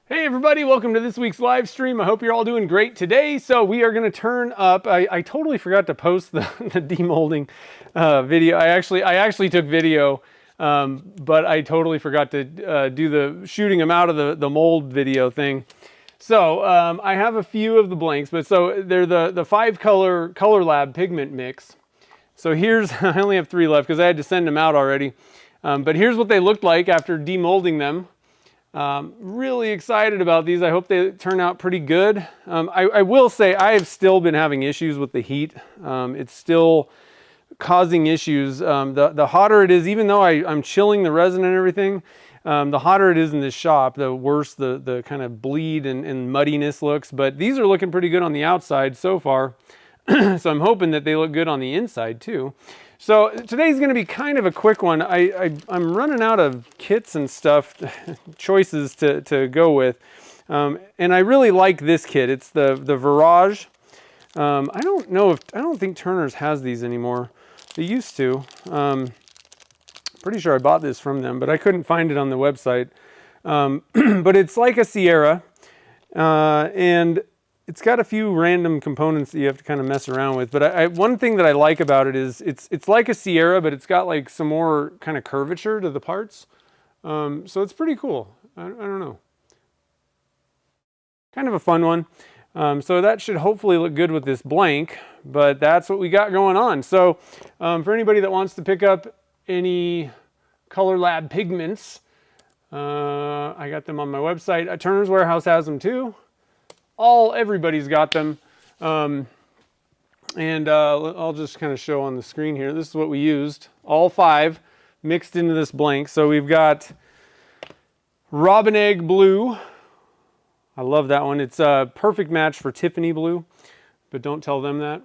Hey everybody, welcome to this week's live stream. I hope you're all doing great today. So we are going to turn up, I totally forgot to post the demolding video. I actually took video, but I totally forgot to do the shooting them out of the mold video thing. So I have a few of the blanks, but so they're the 5-color Color Lab Pigment mix. So here's, I only have 3 left because I had to send them out already. But here's what they looked like after demolding them. Really excited about these. I hope they turn out pretty good. I will say I have still been having issues with the heat. It's still causing issues. The hotter it is, even though I'm chilling the resin and everything, the hotter it is in this shop, the worse the kind of bleed and muddiness looks. But these are looking pretty good on the outside so far. So I'm hoping that they look good on the inside too. So today's going to be kind of a quick one. I'm running out of kits and stuff, choices to go with. And I really like this kit. It's the Virage. I don't think Turner's has these anymore. They used to. Pretty sure I bought this from them, but I couldn't find it on the website. But it's like a Sierra. And it's got a few random components that you have to kind of mess around with. But one thing that I like about it is it's like a Sierra, but it's got like some more kind of curvature to the parts. So it's pretty cool. I don't know. Kind of a fun one. So that should hopefully look good with this blank, but that's what we got going on. So for anybody that wants to pick up any Color Lab Pigments, I got them on my website. Turner's Warehouse has them too. Everybody's got them. And I'll just kind of show on the screen here. This is what we used. All 5 mixed into this blank. So we've got Robin Egg Blue. I love that one. It's a perfect match for Tiffany Blue, but don't tell them that.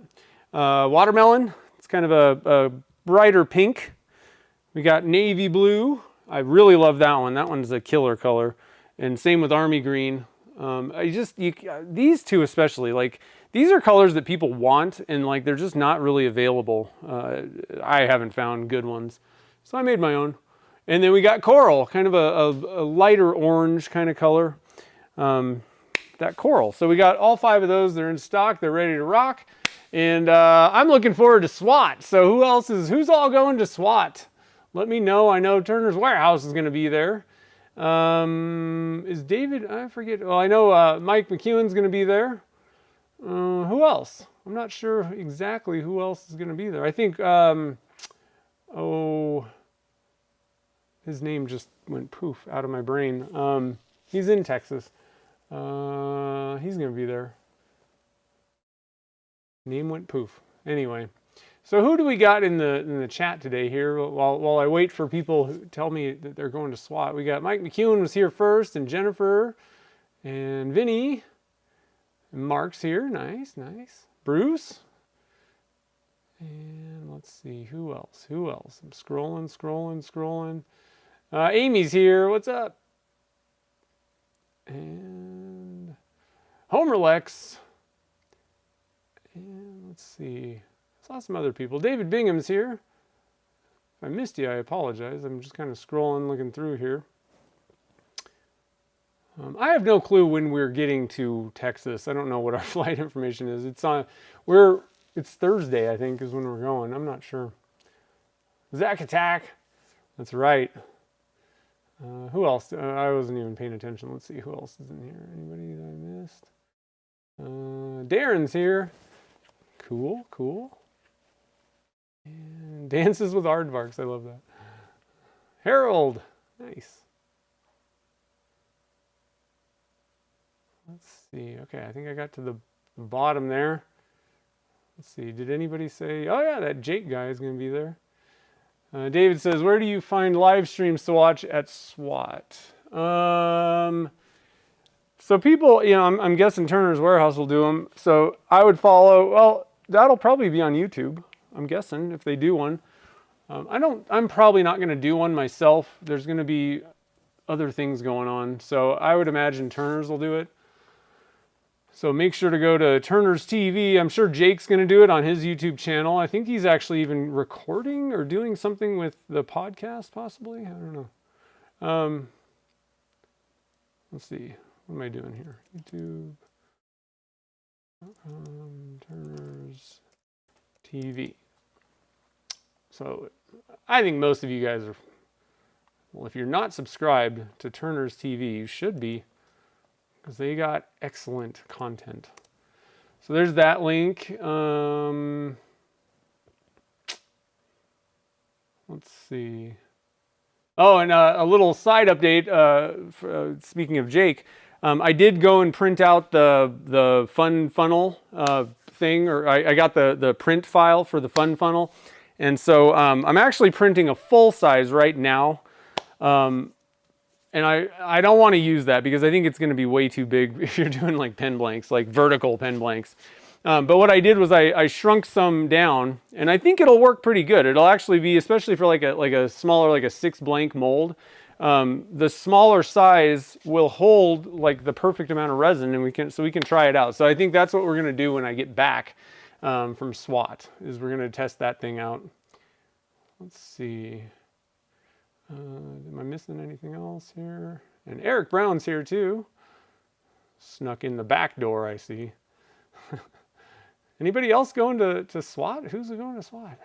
Watermelon. It's kind of a brighter pink. We got Navy Blue. I really love that one. That one's a killer color. And same with Army Green. These two especially, like these are colors that people want and like they're just not really available. I haven't found good ones, so I made my own. And then we got Coral, kind of a lighter orange kind of color. That Coral. So we got all 5 of those. They're in stock. They're ready to rock. And I'm looking forward to SWAT. So who's all going to SWAT? Let me know. I know Turner's Warehouse is going to be there. Is David, I forget, well I know Mike McEwen's going to be there. Who else? I'm not sure exactly who else is going to be there. I think, his name just went poof out of my brain. He's in Texas. He's going to be there. Name went poof. Anyway. So who do we got in the chat today here? While I wait for people who tell me that they're going to SWAT, we got Mike McEwen was here first, and Jennifer, and Vinny, and Mark's here. Nice. Bruce, and let's see who else. I'm scrolling. Amy's here. What's up? And Homer Lex, and let's see. Saw some other people. David Bingham's here. If I missed you, I apologize. I'm just kind of scrolling, looking through here. I have no clue when we're getting to Texas. I don't know what our flight information is. It's Thursday, I think, is when we're going. I'm not sure. Zach Attack. That's right. Who else? I wasn't even paying attention. Let's see who else is in here. Anybody that I missed? Darren's here. Cool. And Dances with Aardvarks. I love that. Harold. Nice. Let's see. Okay, I think I got to the bottom there. Let's see. Did anybody say... Oh, yeah, that Jake guy is going to be there. David says, where do you find live streams to watch at SWAT? So people, I'm guessing Turner's Warehouse will do them. So I would follow... Well, that'll probably be on YouTube. I'm guessing if they do one. I'm probably not going to do one myself. There's going to be other things going on. So I would imagine Turner's will do it. So make sure to go to Turner's TV. I'm sure Jake's going to do it on his YouTube channel. I think he's actually even recording or doing something with the podcast, possibly. I don't know. Let's see. What am I doing here? YouTube, Turner's TV. So I think most of you guys are, well, if you're not subscribed to Turner's TV, you should be, because they got excellent content. So there's that link. Let's see. Oh, and a little side update. Speaking of Jake, I did go and print out the fun funnel thing, or I got the print file for the fun funnel, and so I'm actually printing a full size right now, and I don't want to use that because I think it's going to be way too big if you're doing like pen blanks, like vertical pen blanks. But what I did was I shrunk some down, and I think it'll work pretty good. It'll actually be, especially for like a smaller, like a 6 blank mold, the smaller size will hold like the perfect amount of resin, and we can try it out. So I think that's what we're gonna do when I get back from SWAT, is we're gonna test that thing out. Let's see. Am I missing anything else here? And Eric Brown's here too. Snuck in the back door, I see. Anybody else going to SWAT? Who's going to SWAT?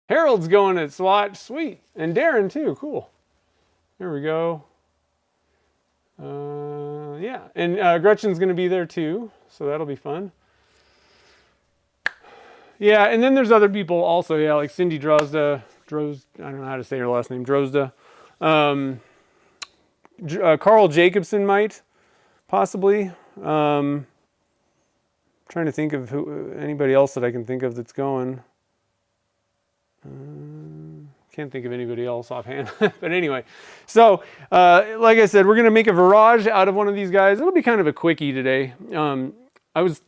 Harold's going to SWAT. Sweet. And Darren too. Cool. There we go. Yeah. And Gretchen's going to be there too. So that'll be fun. Yeah. And then there's other people also. Yeah. Like Cindy Drozda. I don't know how to say her last name. Drozda. Carl Jacobson might. Possibly. Trying to think of anybody else that I can think of that's going. Can't think of anybody else offhand. But anyway, so like I said, we're going to make a Virage out of one of these guys. It'll be kind of a quickie today. I was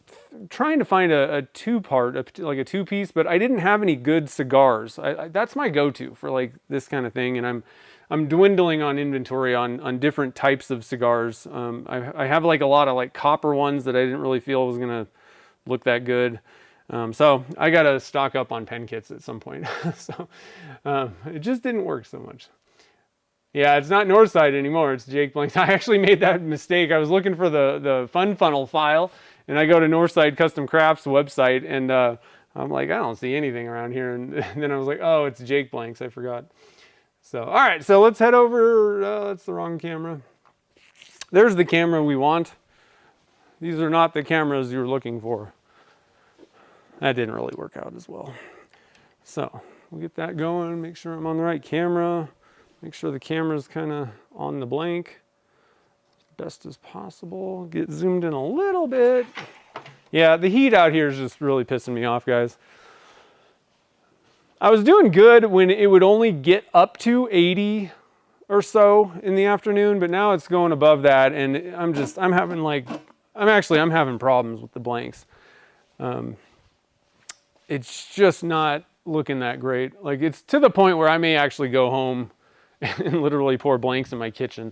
trying to find a two-part, like a two-piece, but I didn't have any good cigars. That's my go-to for like this kind of thing, and I'm dwindling on inventory on different types of cigars. I have like a lot of like copper ones that I didn't really feel was gonna look that good. So I gotta stock up on pen kits at some point. So it just didn't work so much. Yeah, it's not Northside anymore. It's Jake Blanks. I actually made that mistake. I was looking for the Fun Funnel file, and I go to Northside Custom Crafts website, and I'm like, I don't see anything around here. And then I was like, oh, it's Jake Blanks. I forgot. So, all right, so let's head over. That's the wrong camera. There's the camera we want. These are not the cameras you're looking for. That didn't really work out as well. So we'll get that going, make sure I'm on the right camera, make sure the camera's kind of on the blank best as possible. Get zoomed in a little bit. Yeah, the heat out here is just really pissing me off, guys. I was doing good when it would only get up to 80 or so in the afternoon, but now it's going above that, and I'm having problems with the blanks. It's just not looking that great. Like, it's to the point where I may actually go home and literally pour blanks in my kitchen,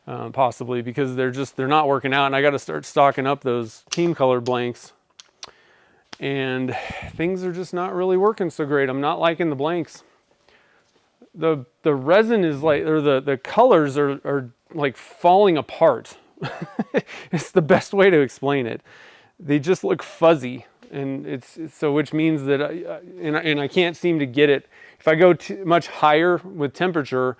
possibly, because they're not working out, and I got to start stocking up those team color blanks. And things are just not really working so great. I'm not liking the blanks. The resin is like, or the colors are like falling apart. It's the best way to explain it. They just look fuzzy, and it's so, which means that I can't seem to get it. If I go much higher with temperature,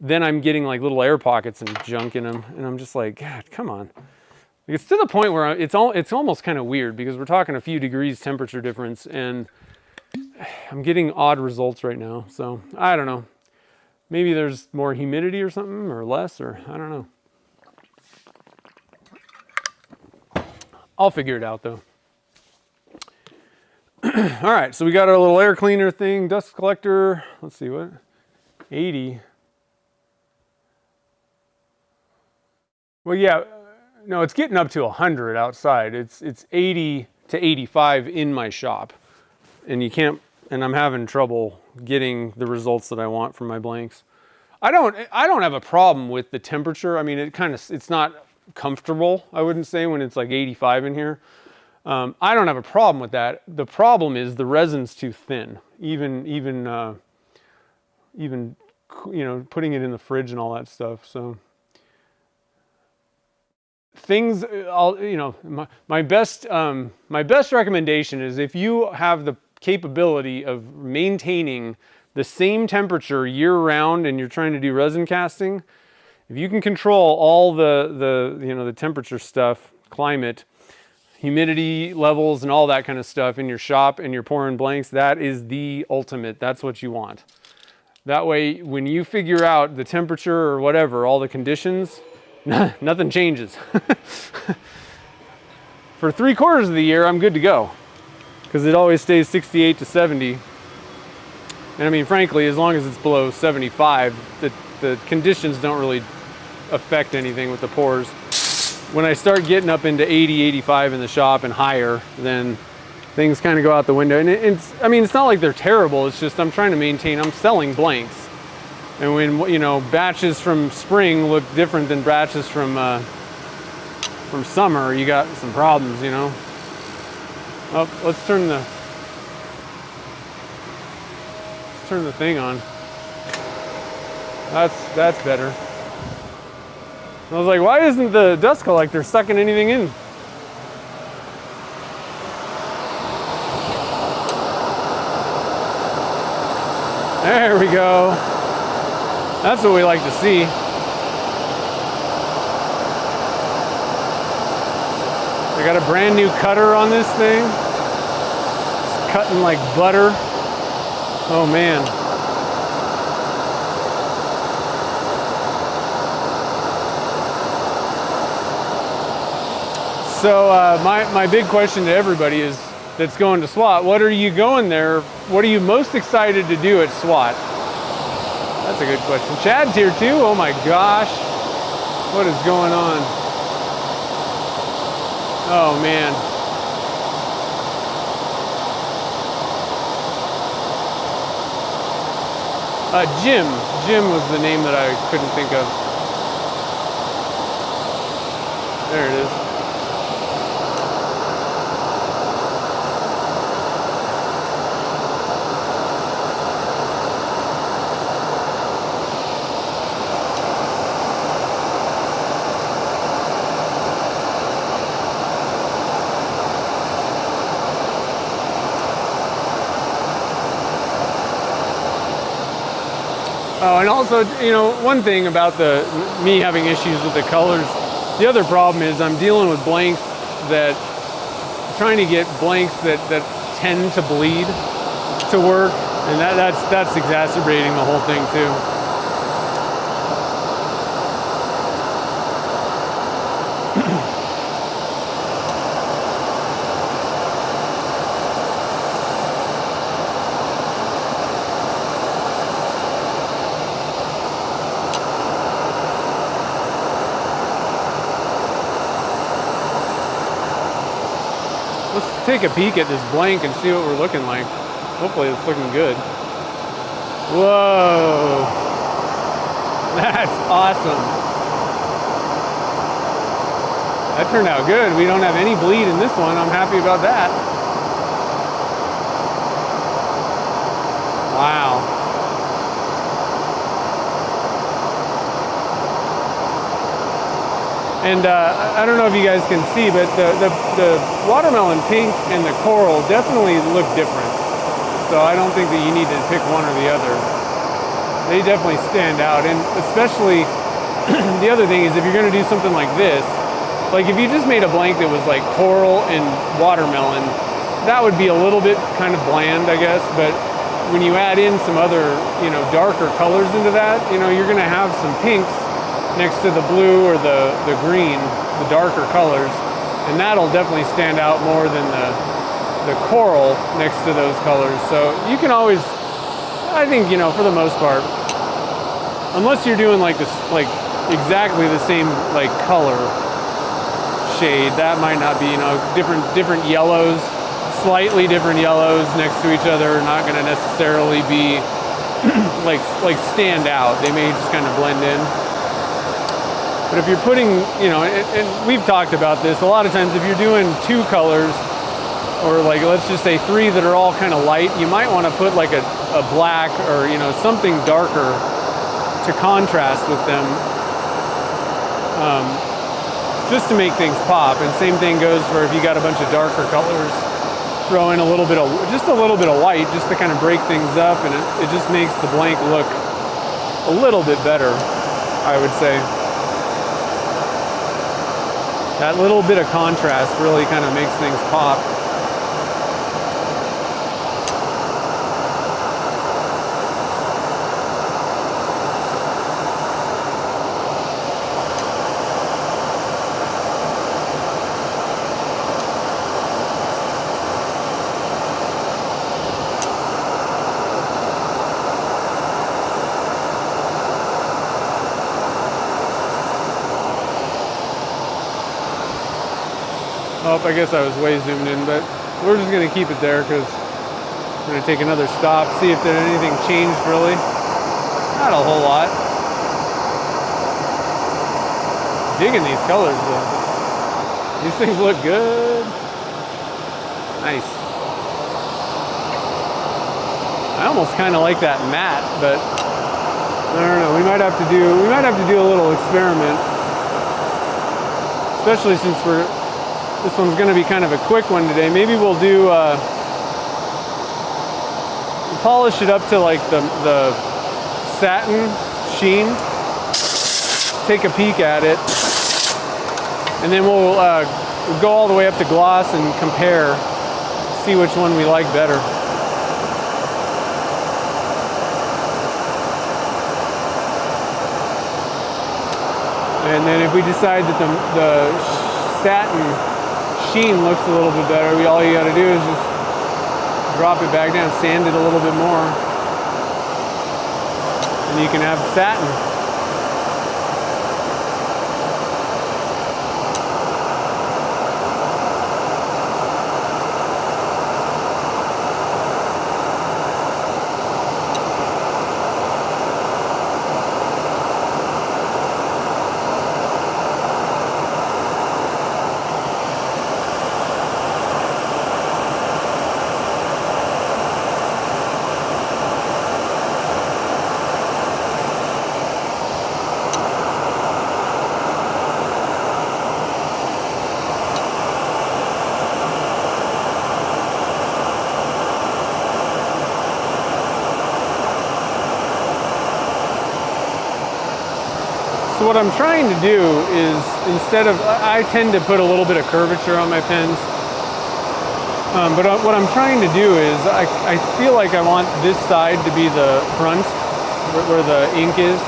then I'm getting like little air pockets and junk in them, and I'm just like, God, come on. It's to the point where it's almost kind of weird, because we're talking a few degrees temperature difference, and I'm getting odd results right now. So I don't know. Maybe there's more humidity or something, or less, or I don't know. I'll figure it out though. All right, so we got our little air cleaner thing, dust collector. Let's see, what? 80. Well, yeah. No, it's getting up to 100 outside. It's 80 to 85 in my shop, and I'm having trouble getting the results that I want from my blanks. I don't have a problem with the temperature. I mean, it's not comfortable, I wouldn't say, when it's like 85 in here. I don't have a problem with that. The problem is the resin's too thin. Even you know, putting it in the fridge and all that stuff. So things, you know, my best recommendation is if you have the capability of maintaining the same temperature year round and you're trying to do resin casting, if you can control all the you know, the temperature stuff, climate, humidity levels and all that kind of stuff in your shop and you're pouring blanks, that is the ultimate. That's what you want. That way, when you figure out the temperature or whatever, all the conditions, nothing changes. For 3/4 of the year, I'm good to go because it always stays 68 to 70. And I mean, frankly, as long as it's below 75, the conditions don't really affect anything with the pours. When I start getting up into 80, 85 in the shop and higher, then things kind of go out the window. And I mean, it's not like they're terrible. It's just I'm trying to maintain, I'm selling blanks. And when, you know, batches from spring look different than batches from summer, you got some problems, you know. Oh, let's turn the thing on. That's better. I was like, why isn't the dust collector sucking anything in? There we go. That's what we like to see. I got a brand new cutter on this thing. It's cutting like butter. Oh man. So my big question to everybody is that's going to SWAT, what are you going there? What are you most excited to do at SWAT? That's a good question. Chad's here too. Oh my gosh. What is going on? Oh man. Jim was the name that I couldn't think of. There it is. Oh, and also, you know, one thing about me having issues with the colors, the other problem is I'm dealing with blanks trying to get blanks that tend to bleed to work, and that's exacerbating the whole thing too. Let's take a peek at this blank and see what we're looking like. Hopefully it's looking good. Whoa, that's awesome. That turned out good. We don't have any bleed in this one. I'm happy about that. Wow. And I don't know if you guys can see, but the watermelon pink and the coral definitely look different. So I don't think that you need to pick one or the other. They definitely stand out. And especially, the other thing is if you're gonna do something like this, like if you just made a blank that was like coral and watermelon, that would be a little bit kind of bland, I guess. But when you add in some other, you know, darker colors into that, you know, you're gonna have some pinks next to the blue or the green, the darker colors, and that'll definitely stand out more than the coral next to those colors. So you can always, I think, you know, for the most part, unless you're doing like this, like exactly the same like color shade, that might not be, you know, different yellows, slightly different yellows next to each other are not going to necessarily be like stand out. They may just kind of blend in. But if you're putting, you know, and we've talked about this, a lot of times if you're doing two colors, or like let's just say three that are all kind of light, you might want to put like a black or, you know, something darker to contrast with them, just to make things pop. And same thing goes for if you got a bunch of darker colors, throw in a little bit of, just a little bit of white, just to kind of break things up, and it just makes the blank look a little bit better, I would say. That little bit of contrast really kind of makes things pop. Oh, I guess I was way zoomed in, but we're just going to keep it there because I'm going to take another stop, see if anything changed really. Not a whole lot. Digging these colors though. These things look good. Nice. I almost kind of like that matte, but I don't know. We might have to do a little experiment, especially since this one's going to be kind of a quick one today. Maybe we'll do polish it up to like the satin sheen. Take a peek at it, and then we'll go all the way up to gloss and compare, see which one we like better. And then if we decide that the satin sheen looks a little bit better, all you got to do is just drop it back down, sand it a little bit more, and you can have satin. So what I'm trying to do is, I tend to put a little bit of curvature on my pens, but what I'm trying to do is, I feel like I want this side to be the front, where the ink is.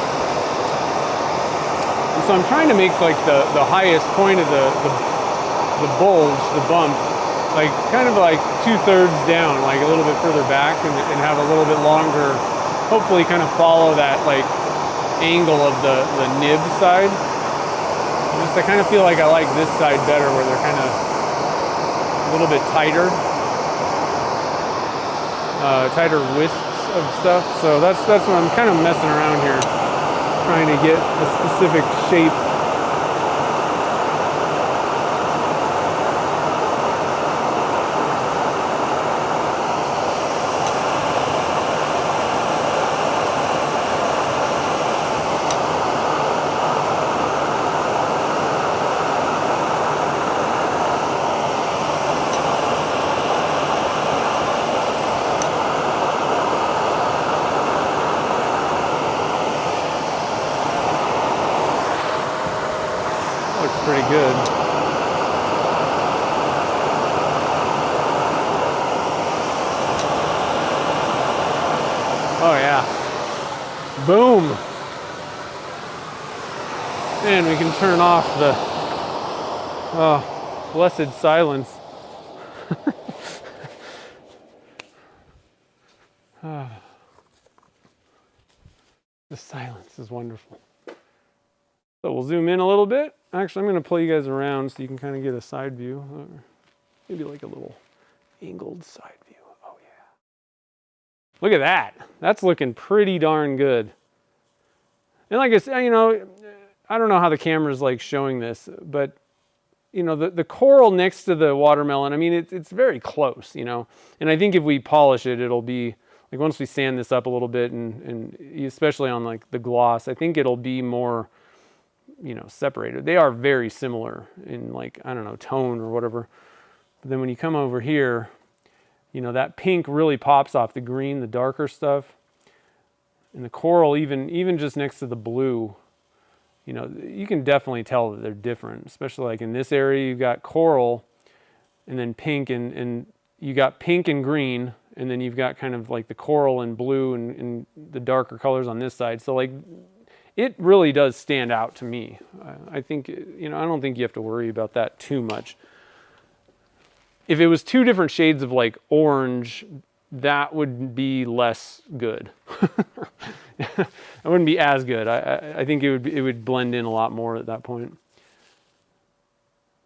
And so I'm trying to make like the highest point of the bulge, the bump, like kind of like 2/3 down, like a little bit further back, and have a little bit longer, hopefully kind of follow that like angle of the nib side. I kind of feel like I like this side better, where they're kind of a little bit tighter wisps of stuff. So that's what I'm kind of messing around here, trying to get a specific shape. Pretty good. Oh yeah. Boom. And we can turn off the blessed silence. The silence is wonderful. So we'll zoom in a little bit. Actually, I'm going to pull you guys around so you can kind of get a side view. Maybe like a little angled side view. Oh yeah. Look at that. That's looking pretty darn good. And like I said, I don't know how the camera's like showing this, but the coral next to the watermelon, I mean, it's very close, and I think if we polish it, it'll be like once we sand this up a little bit, and especially on like the gloss, I think it'll be more, you know, separated. They are very similar in like, I don't know, tone or whatever. But then when you come over here, you know, that pink really pops off the green, the darker stuff. And the coral, even just next to the blue, you know, you can definitely tell that they're different, especially like in this area, you've got coral and then pink, and you got pink and green, and then you've got kind of like the coral and blue and the darker colors on this side. So like, it really does stand out to me. I think, you know, I don't think you have to worry about that too much. If it was two different shades of like orange, that would be less good. It wouldn't be as good. I think it would blend in a lot more at that point.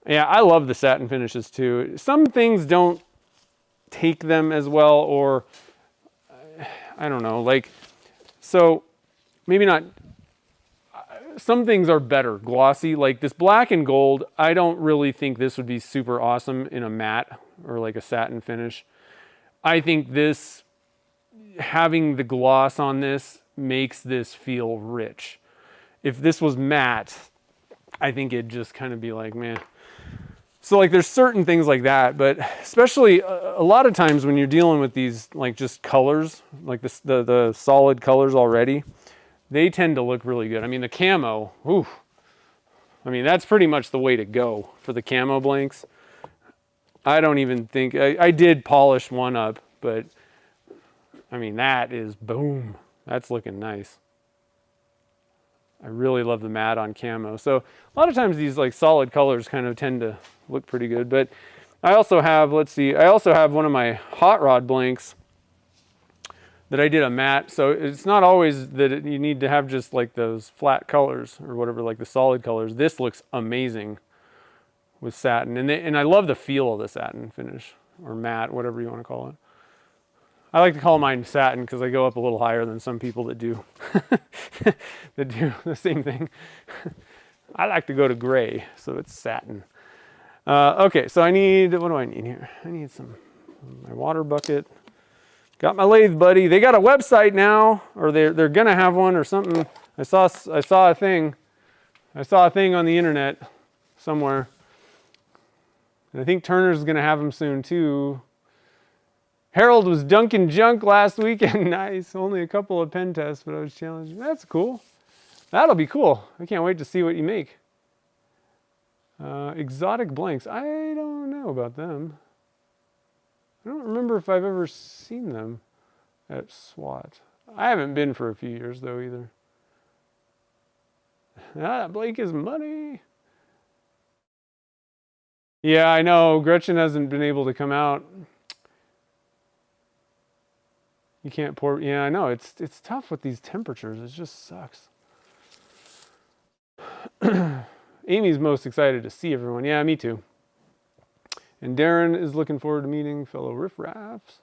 Yeah, I love the satin finishes too. Some things don't take them as well, or I don't know, like, so maybe not. Some things are better glossy, like this black and gold. I don't really think this would be super awesome in a matte or like a satin finish. I think this, having the gloss on this makes this feel rich. If this was matte, I think it'd just kind of be like, man. So like there's certain things like that, but especially a lot of times when you're dealing with these like just colors, like this, the solid colors already, they tend to look really good. I mean, the camo, ooh, I mean, that's pretty much the way to go for the camo blanks. I don't even think, I did polish one up, but I mean, that is boom. That's looking nice. I really love the matte on camo. So a lot of times these like solid colors kind of tend to look pretty good. But I also have, let's see, I also have one of my hot rod blanks that I did a matte. So it's not always that you need to have just like those flat colors or whatever, like the solid colors. This looks amazing with satin. And I love the feel of the satin finish, or matte, whatever you want to call it. I like to call mine satin because I go up a little higher than some people that do that do the same thing. I like to go to gray, so it's satin. Okay, so I need, what do I need here? I need my water bucket. Got my lathe buddy. They got a website now, or they're gonna have one or something. I saw a thing. I saw a thing on the internet somewhere. And I think Turner's gonna have them soon too. Harold was dunking junk last weekend. Nice. Only a couple of pen tests, but I was challenged. That's cool. That'll be cool. I can't wait to see what you make. Exotic blanks. I don't know about them. I don't remember if I've ever seen them at SWAT. I haven't been for a few years though either. That blank is money. Yeah, I know. Gretchen hasn't been able to come out. You can't pour, yeah, I know, it's tough with these temperatures, it just sucks. Amy's most excited to see everyone, yeah, me too. And Darren is looking forward to meeting fellow riffraffs.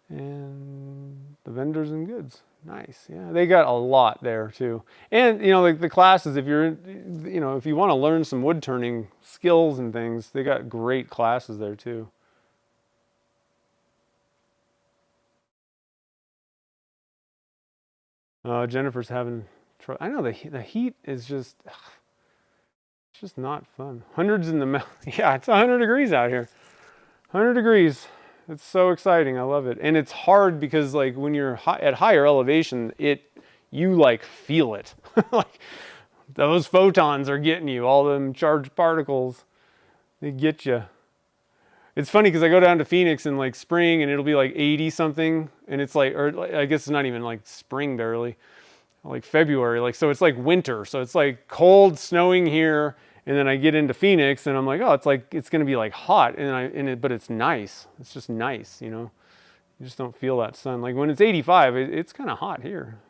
And the vendors and goods, nice, yeah, they got a lot there too. And, you know, like the classes, if you're, you know, if you want to learn some wood turning skills and things, they got great classes there too. Jennifer's having trouble. I know the heat is just, it's just not fun. Hundreds in the mountain. Yeah, it's 100 degrees out here. 100 degrees. It's so exciting. I love it. And it's hard because like when you're at higher elevation, you like feel it. Like those photons are getting you. All them charged particles, they get you. It's funny because I go down to Phoenix in like spring and it'll be like 80 something, and it's like, or I guess it's not even like spring barely, like February, like, so it's like winter. So it's like cold, snowing here, and then I get into Phoenix and I'm like, oh, it's like, it's gonna be like hot, but it's nice. It's just nice, you know. You just don't feel that sun. Like when it's 85, it's kind of hot here.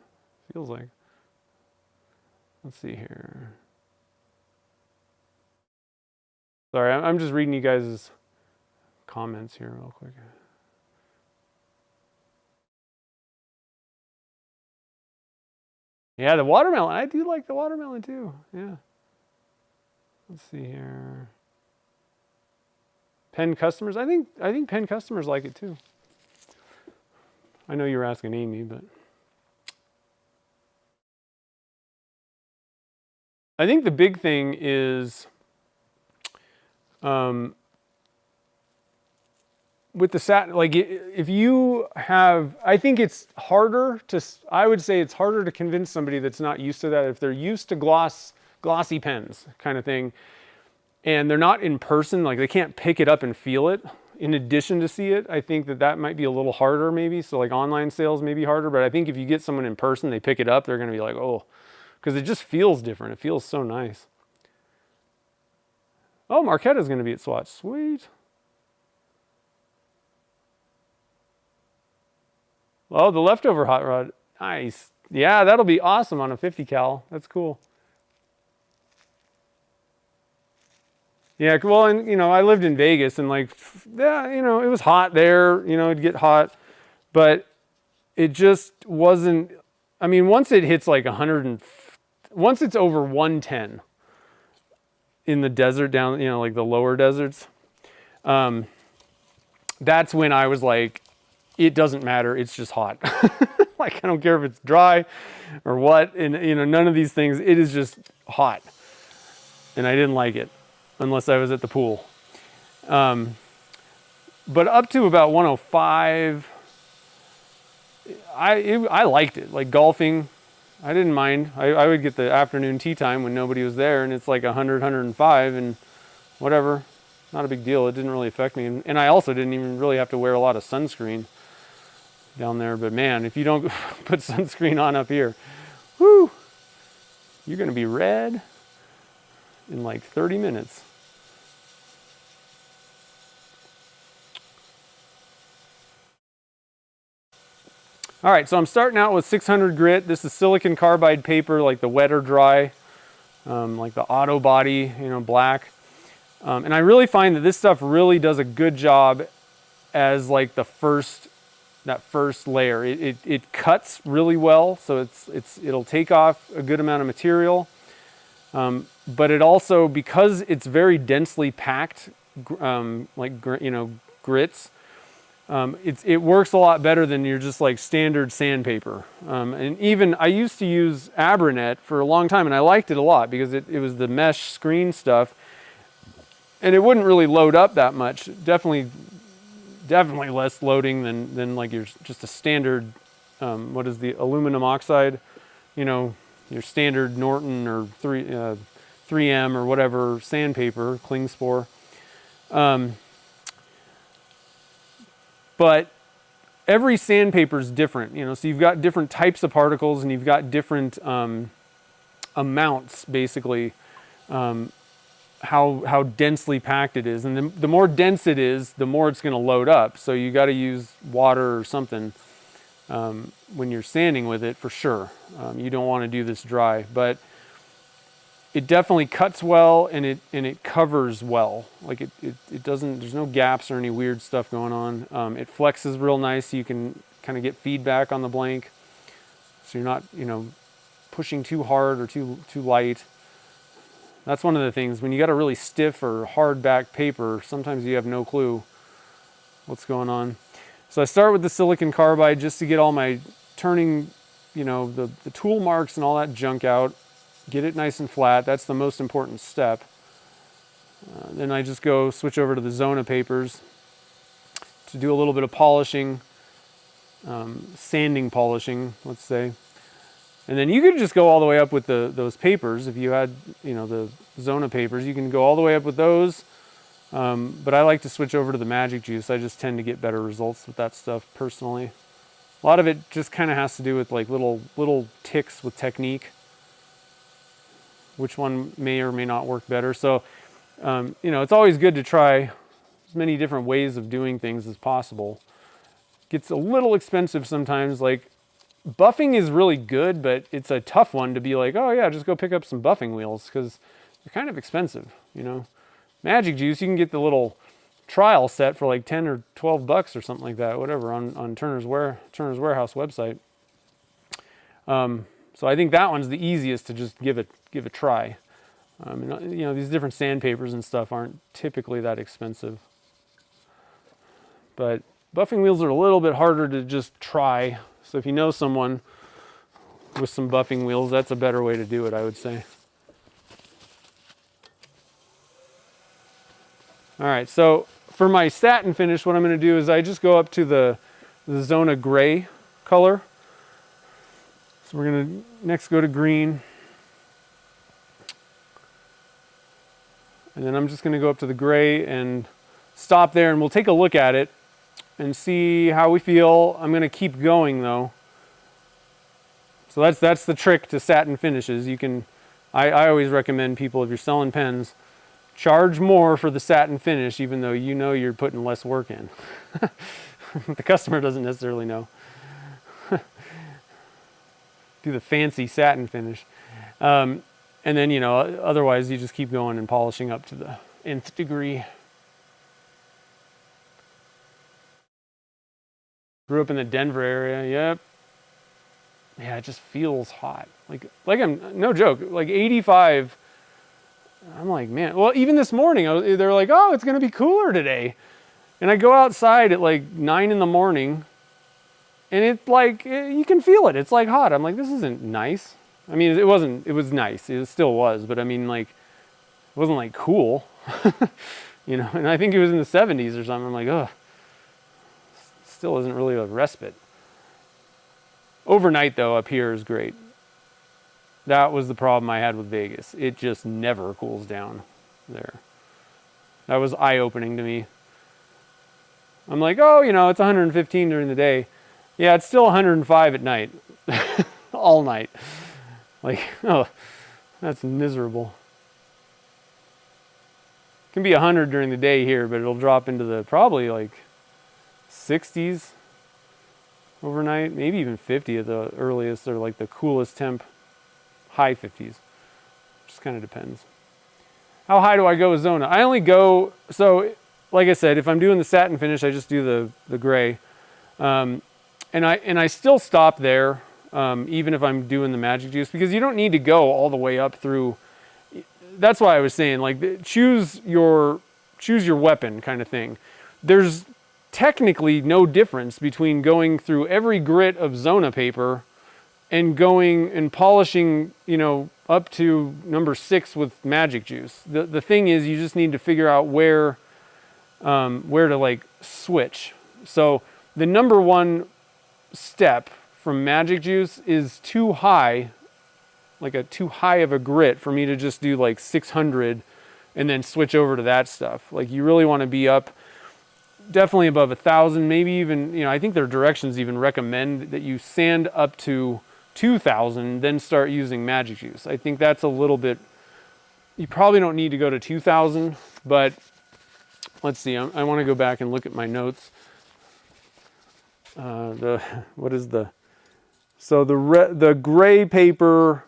Feels like. Let's see here. Sorry, I'm just reading you guys' comments here real quick. Yeah, the watermelon. I do like the watermelon too. Yeah. Let's see here. Pen customers. I think pen customers like it too. I know you were asking Amy, but I think the big thing is with the SAT, like if you have, I think it's harder to, I would say it's harder to convince somebody that's not used to that. If they're used to glossy pens kind of thing, and they're not in person, like they can't pick it up and feel it in addition to see it, I think that might be a little harder maybe. So like online sales may be harder, but I think if you get someone in person, they pick it up, they're going to be like, oh, because it just feels different. It feels so nice. Oh, Marquetta's going to be at SWAT. Sweet. Oh, the leftover hot rod. Nice. Yeah, that'll be awesome on a 50 cal. That's cool. Yeah, well, and you know, I lived in Vegas and like, yeah, you know, it was hot there, you know, it'd get hot, but it just wasn't, I mean, once it hits like 100 and, once it's over 110 in the desert down, you know, like the lower deserts, that's when I was like, it doesn't matter, it's just hot. Like, I don't care if it's dry or what, and you know, none of these things, it is just hot. And I didn't like it unless I was at the pool. But up to about 105, I liked it. Like golfing, I didn't mind. I would get the afternoon tea time when nobody was there, and it's like 100, 105, and whatever. Not a big deal. It didn't really affect me. And I also didn't even really have to wear a lot of sunscreen down there. But man, if you don't put sunscreen on up here, whoo, you're going to be red in like 30 minutes. All right, so I'm starting out with 600 grit. This is silicon carbide paper, like the wet or dry, like the auto body, you know, black. And I really find that this stuff really does a good job as like that first layer. It cuts really well, so it'll take off a good amount of material. But it also, because it's very densely packed, grits, it works a lot better than your just like standard sandpaper. And even I used to use Abranet for a long time, and I liked it a lot because it was the mesh screen stuff, and it wouldn't really load up that much. Definitely less loading than like your just a standard. What is the aluminum oxide? You know, your standard Norton or 3M or whatever sandpaper, Klingspor. But every sandpaper is different, you know, so you've got different types of particles and you've got different amounts, basically, how densely packed it is. And the more dense it is, the more it's going to load up. So you got to use water or something when you're sanding with it, for sure. You don't want to do this dry, but it definitely cuts well, and it covers well. Like it doesn't, there's no gaps or any weird stuff going on. It flexes real nice, so you can kind of get feedback on the blank. So you're not, you know, pushing too hard or too light. That's one of the things, when you got a really stiff or hard back paper, sometimes you have no clue what's going on. So I start with the silicon carbide just to get all my turning, you know, the tool marks and all that junk out. Get it nice and flat. That's the most important step. Then I just switch over to the Zona papers to do a little bit of polishing, sanding polishing, let's say. And then you could just go all the way up with those papers. If you had, you know, the Zona papers, you can go all the way up with those. But I like to switch over to the Magic Juice. I just tend to get better results with that stuff personally. A lot of it just kind of has to do with like little ticks with technique. Which one may or may not work better. So, you know, it's always good to try as many different ways of doing things as possible. Gets a little expensive sometimes. Like, buffing is really good, but it's a tough one to be like, oh yeah, just go pick up some buffing wheels, because they're kind of expensive, you know. Magic Juice, you can get the little trial set for like 10 or 12 bucks or something like that, whatever, on Turner's Warehouse website. So I think that one's the easiest to just give a try. You know, these different sandpapers and stuff aren't typically that expensive. But Buffing wheels are a little bit harder to just try. So if you know someone with some buffing wheels, that's a better way to do it, I would say. All right, so for my satin finish, what I'm going to do is I just go up to the Zona gray color. So we're going to next go to green. And then I'm just going to go up to the gray and stop there, and we'll take a look at it and see how we feel. I'm going to keep going though. So that's the trick to satin finishes. You can, I always recommend people, if you're selling pens, charge more for the satin finish, even though you know you're putting less work in. The customer doesn't necessarily know. Do the fancy satin finish. And then, you know, otherwise you just keep going and polishing up to the nth degree. Grew up in the Denver area, yep. Yeah, it just feels hot. Like I'm, no joke, like 85. I'm like, man, well, even this morning, they're like, oh, it's gonna be cooler today. And I go outside at like 9 in the morning, and it's like, you can feel it. It's like hot. I'm like, this isn't nice. I mean, it was nice. It still was, but I mean, like, it wasn't like cool, you know, and I think it was in the 70s or something. I'm like, ugh, still isn't really a respite. Overnight though, up here is great. That was the problem I had with Vegas. It just never cools down there. That was eye-opening to me. I'm like, oh, you know, it's 115 during the day. Yeah, it's still 105 at night. All night. Like, oh, that's miserable. It can be 100 during the day here, but it'll drop into the probably like 60s overnight, maybe even 50 at the earliest, or like the coolest temp, high 50s. Just kind of depends. How high do I go with Zona? I only go, so like I said, if I'm doing the satin finish, I just do the gray. And I still stop there, even if I'm doing the magic juice, because you don't need to go all the way up through. That's why I was saying, like, choose your weapon kind of thing. There's technically no difference between going through every grit of Zona paper and going and polishing, you know, up to number 6 with magic juice. The thing is, you just need to figure out where to like switch. So the number 1 step from magic juice is too high, like too high of a grit for me to just do like 600 and then switch over to that stuff. Like, you really want to be up definitely above 1,000, maybe even, you know, I think their directions even recommend that you sand up to 2,000, then start using magic juice. I think that's a little bit, you probably don't need to go to 2,000, but let's see, I want to go back and look at my notes. So the gray paper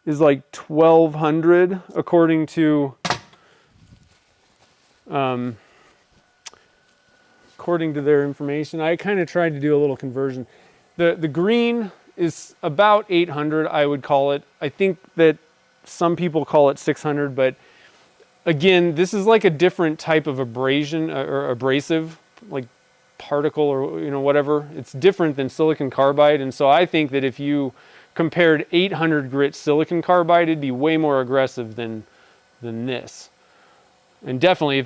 is like 1,200 according to their information. I kind of tried to do a little conversion. The green is about 800, I would call it. I think that some people call it 600, but again, this is like a different type of abrasion or abrasive, like particle or, you know, whatever. It's different than silicon carbide, and so I think that if you compared 800 grit silicon carbide, it'd be way more aggressive than this. And definitely,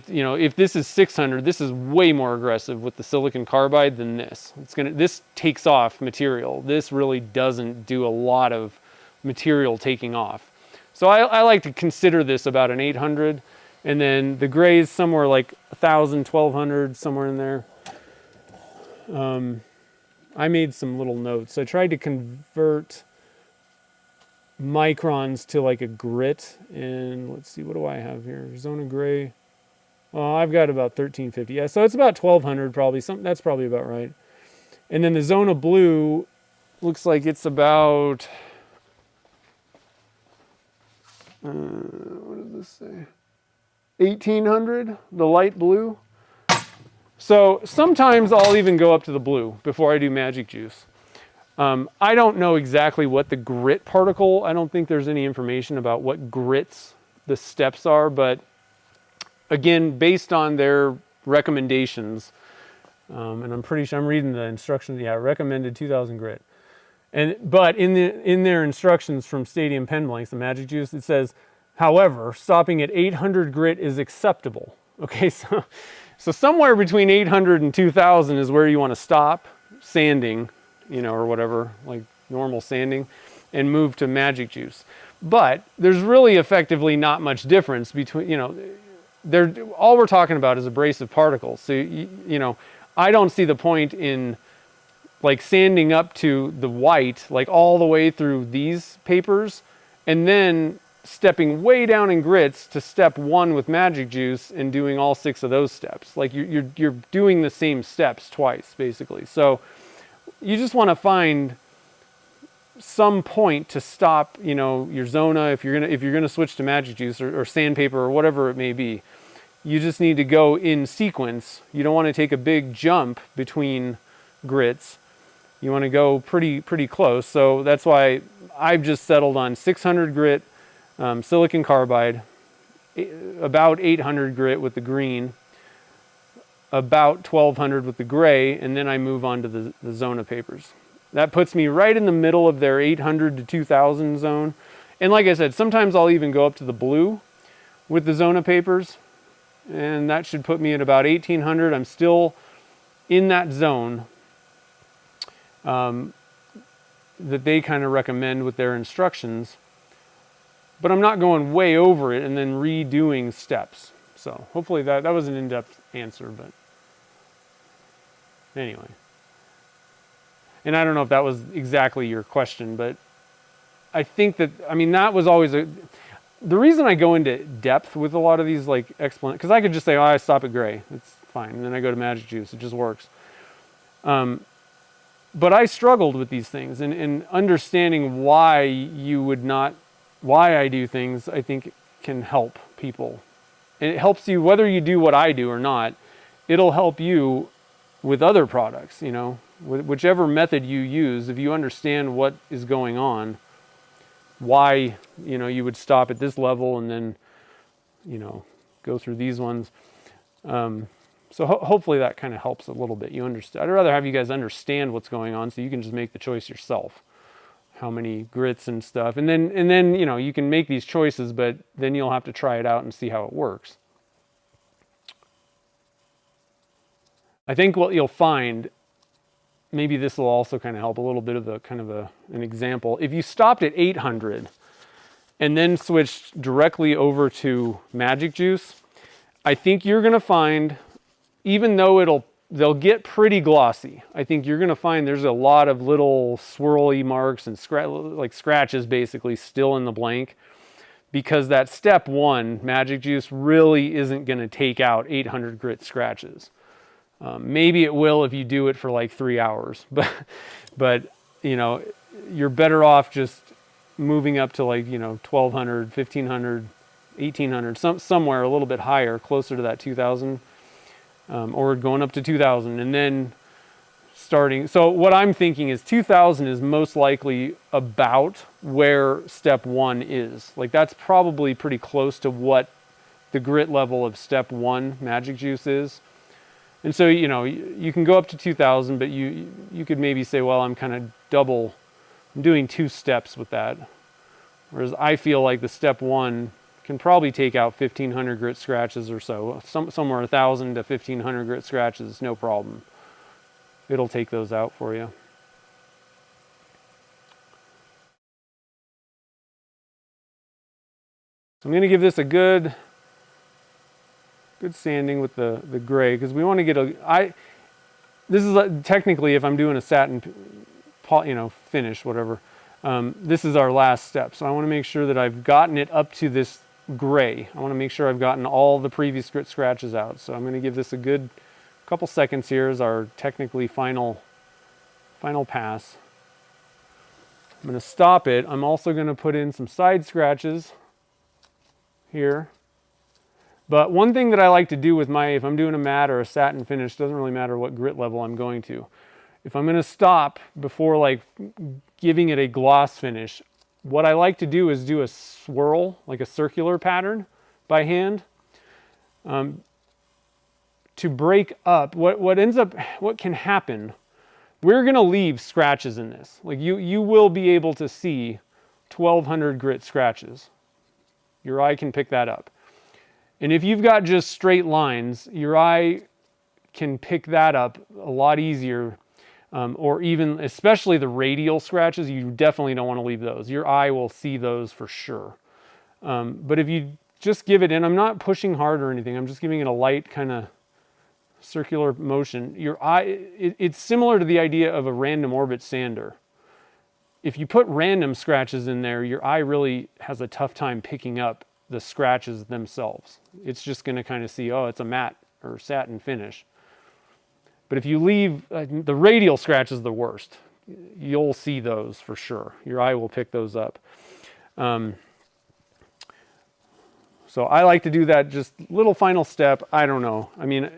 if this is 600, this is way more aggressive with the silicon carbide than this. This takes off material. This really doesn't do a lot of material taking off. So I like to consider this about an 800, and then the gray is somewhere like 1,000, 1,200, somewhere in there. I made some little notes. I tried to convert microns to like a grit, and let's see, what do I have here? Zona gray. Oh, I've got about 1350. Yeah, so it's about 1,200 probably. That's probably about right. And then the Zona blue looks like it's about what does this say? 1,800, the light blue. So sometimes I'll even go up to the blue before I do magic juice. I don't know exactly what the grit particle, I don't think there's any information about what grits the steps are, but again, based on their recommendations, And I'm pretty sure I'm reading the instructions. Yeah, recommended 2000 grit. But in their instructions from Stadium Pen Blanks, the Magic Juice, it says, however, stopping at 800 grit is acceptable. Okay, so somewhere between 800 and 2000 is where you want to stop sanding, you know, or whatever, like normal sanding, and move to Magic Juice. But there's really effectively not much difference between, you know, all we're talking about is abrasive particles. So, you know, I don't see the point in like sanding up to the white, like all the way through these papers, and then stepping way down in grits to step 1 with Magic Juice and doing all 6 of those steps. Like you're doing the same steps twice, basically. So you just want to find some point to stop, you know, your Zona if you're gonna switch to Magic Juice or sandpaper or whatever it may be. You just need to go in sequence. You don't want to take a big jump between grits. You want to go pretty close. So that's why I've just settled on 600 grit silicon carbide, about 800 grit with the green, about 1200 with the gray, and then I move on to the Zona papers. That puts me right in the middle of their 800 to 2000 zone. And like I said, sometimes I'll even go up to the blue with the Zona papers, and that should put me at about 1800. I'm still in that zone that they kind of recommend with their instructions, but I'm not going way over it and then redoing steps. So hopefully that was an in-depth answer, but anyway. And I don't know if that was exactly your question, but I think that, I mean, that was always the reason I go into depth with a lot of these like because I could just say, oh, I stop at gray, it's fine, and then I go to Magic Juice, it just works. But I struggled with these things, and understanding why I do things, I think can help people. And it helps you whether you do what I do or not. It'll help you with other products, you know, whichever method you use. If you understand what is going on, why, you know, you would stop at this level and then, you know, go through these ones. So hopefully that kind of helps a little bit. You understand. I'd rather have you guys understand what's going on so you can just make the choice yourself. How many grits and stuff. And then, you know, you can make these choices, but then you'll have to try it out and see how it works. I think what you'll find, maybe this will also kind of help a little bit of an example. If you stopped at 800 and then switched directly over to Magic Juice, I think you're going to find, even though they'll get pretty glossy, I think you're going to find there's a lot of little swirly marks and scratches basically still in the blank, because that step 1 Magic Juice really isn't going to take out 800 grit scratches. Maybe it will if you do it for like 3 hours, but you know, you're better off just moving up to like, you know, 1200, 1500, 1800, somewhere a little bit higher, closer to that 2000, or going up to 2000, and then starting. So what I'm thinking is 2000 is most likely about where step 1 is. Like that's probably pretty close to what the grit level of step 1 Magic Juice is. And so, you know, you can go up to 2000, but you could maybe say, well, I'm kind of I'm doing 2 steps with that. Whereas I feel like the step 1 can probably take out 1500 grit scratches or so. Somewhere 1000 to 1500 grit scratches, no problem. It'll take those out for you. So I'm going to give this a good sanding with the gray, because we want to get this is technically, if I'm doing a satin, you know, finish, whatever, this is our last step. So I want to make sure that I've gotten it up to this gray. I want to make sure I've gotten all the previous grit scratches out. So I'm going to give this a good couple seconds here as our technically final pass. I'm going to stop it. I'm also going to put in some side scratches here. But one thing that I like to do with if I'm doing a matte or a satin finish, doesn't really matter what grit level I'm going to. If I'm going to stop before like giving it a gloss finish, what I like to do is do a swirl, like a circular pattern by hand, to break up, what can happen, we're going to leave scratches in this. Like you will be able to see 1200 grit scratches. Your eye can pick that up. And if you've got just straight lines, your eye can pick that up a lot easier. Or even, especially the radial scratches, you definitely don't want to leave those. Your eye will see those for sure. But if you just give it in, I'm not pushing hard or anything, I'm just giving it a light kind of circular motion. Your eye, it's similar to the idea of a random orbit sander. If you put random scratches in there, your eye really has a tough time picking up the scratches themselves. It's just going to kind of see, oh, it's a matte or satin finish. But if you leave, the radial scratch is the worst. You'll see those for sure. Your eye will pick those up. So I like to do that just little final step. I don't know. I mean,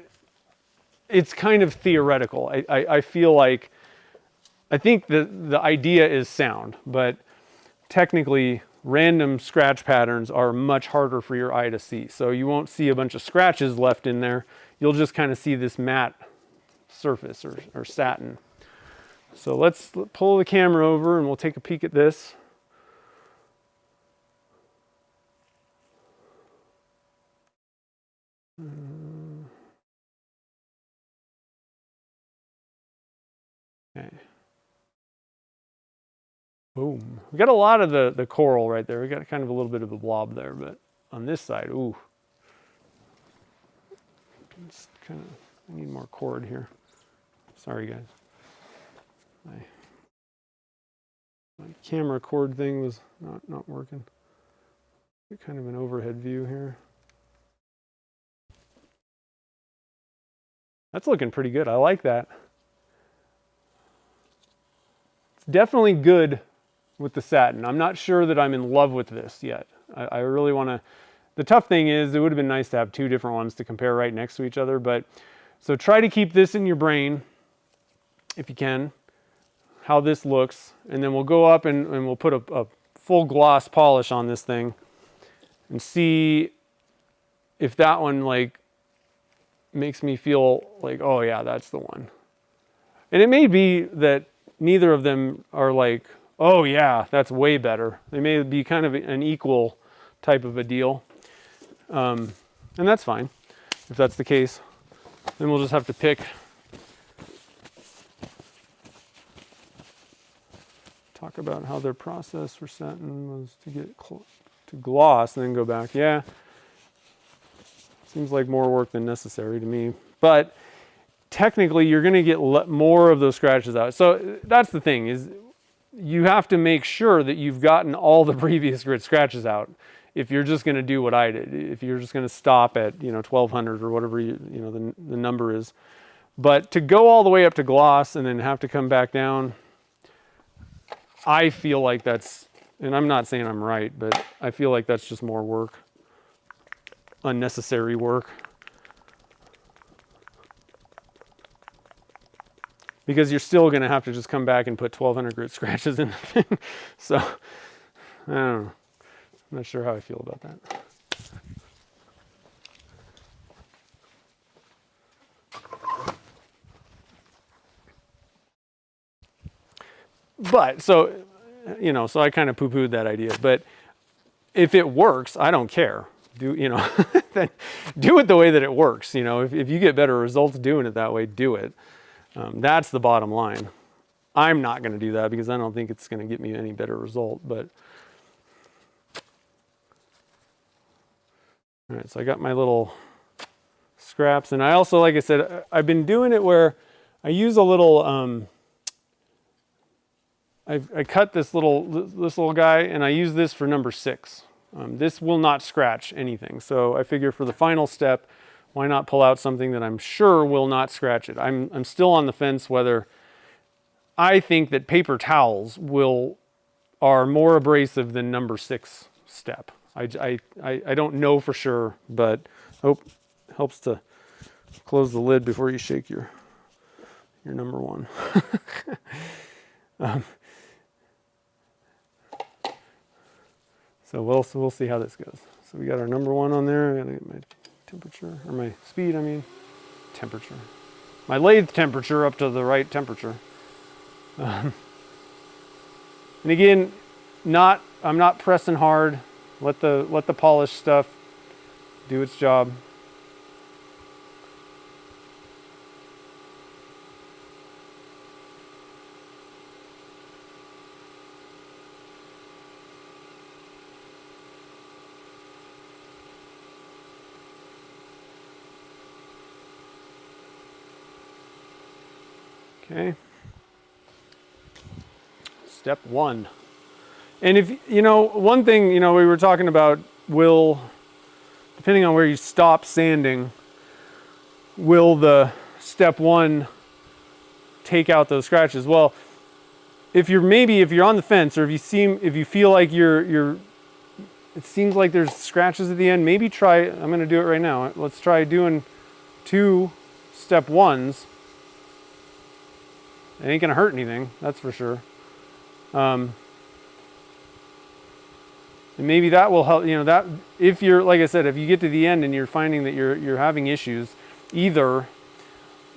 it's kind of theoretical. I feel like, I think the idea is sound, but technically random scratch patterns are much harder for your eye to see. So you won't see a bunch of scratches left in there. You'll just kind of see this matte surface or satin. So let's pull the camera over and we'll take a peek at this. Okay. Boom. We got a lot of the coral right there. We got kind of a little bit of a blob there, but on this side, ooh. It's kind of, I need more cord here. Sorry guys. My camera cord thing was not working. Kind of an overhead view here. That's looking pretty good. I like that. It's definitely good with the satin. I'm not sure that I'm in love with this yet. I really want to. The tough thing is it would have been nice to have two different ones to compare right next to each other. But so try to keep this in your brain if you can, how this looks, and then we'll go up and we'll put a full gloss polish on this thing and see if that one like makes me feel like, oh yeah, that's the one. And it may be that neither of them are like, oh yeah, that's way better. They may be kind of an equal type of a deal. And that's fine if that's the case. Then we'll just have to pick. Talk about how their process for satin was to get to gloss and then go back. Yeah, seems like more work than necessary to me. But technically, you're going to get more of those scratches out. So that's the thing, is you have to make sure that you've gotten all the previous grit scratches out. If you're just going to do what I did, if you're just going to stop at 1200 or whatever the number is, but to go all the way up to gloss and then have to come back down, I feel like that's, and I'm not saying I'm right, but I feel like that's just more work, unnecessary work. Because you're still going to have to just come back and put 1200 grit scratches in the thing. So, I don't know. I'm not sure how I feel about that. But, so I kind of poo-pooed that idea. But if it works, I don't care. Then do it the way that it works. If you get better results doing it that way, do it. That's the bottom line. I'm not going to do that because I don't think it's going to get me any better result. But all right, so I got my little scraps, and I also, like I said, I've been doing it where I use a little. I cut this little guy, and I use this for number 6. This will not scratch anything. So I figure for the final step, why not pull out something that I'm sure will not scratch it? I'm still on the fence whether I think that paper towels are more abrasive than number 6 step. I don't know for sure, but helps to close the lid before you shake your number 1. So we'll see how this goes. So we got our number 1 on there. I gotta get my temperature, or my speed, I mean. temperature. My lathe temperature up to the right temperature. And again, I'm not pressing hard. Let the polished stuff do its job. Okay. Step 1. And if, you know, one thing, you know, we were talking about depending on where you stop sanding, will the step 1 take out those scratches? Well, if you're on the fence, or if you feel like it seems like there's scratches at the end, maybe try, I'm going to do it right now. Let's try doing 2 step 1s. It ain't going to hurt anything, that's for sure. And maybe that will help, you know, that if you're, like I said, if you get to the end and you're finding that you're having issues, either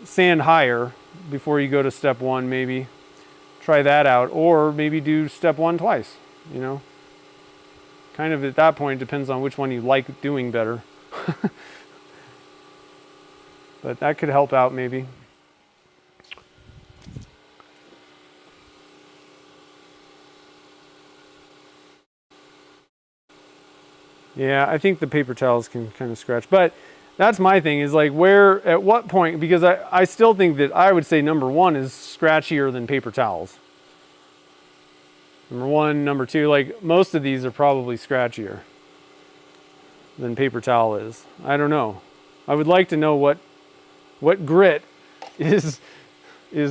sand higher before you go to step 1, maybe try that out, or maybe do step 1 twice, you know. Kind of at that point depends on which one you like doing better. But that could help out maybe. Yeah, I think the paper towels can kind of scratch, but that's my thing, is like at what point, because I still think that I would say number 1 is scratchier than paper towels. Number 1, number 2, like most of these are probably scratchier than paper towel is. I don't know. I would like to know what grit is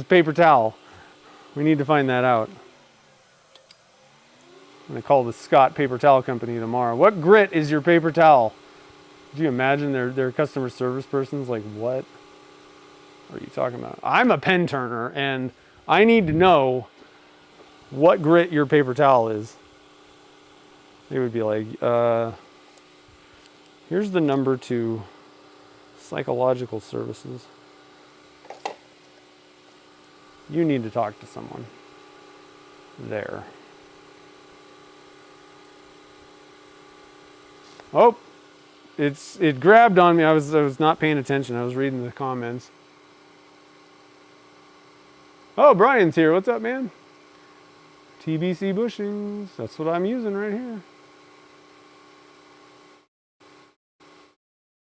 paper towel. We need to find that out. I'm going to call the Scott Paper Towel Company tomorrow. What grit is your paper towel? Do you imagine their customer service person's like, what are you talking about? I'm a pen turner and I need to know what grit your paper towel is. They would be like, here's the number to psychological services. You need to talk to someone there. Oh, it grabbed on me. I was not paying attention. I was reading the comments. Oh, Brian's here. What's up, man? TBC bushings. That's what I'm using right here.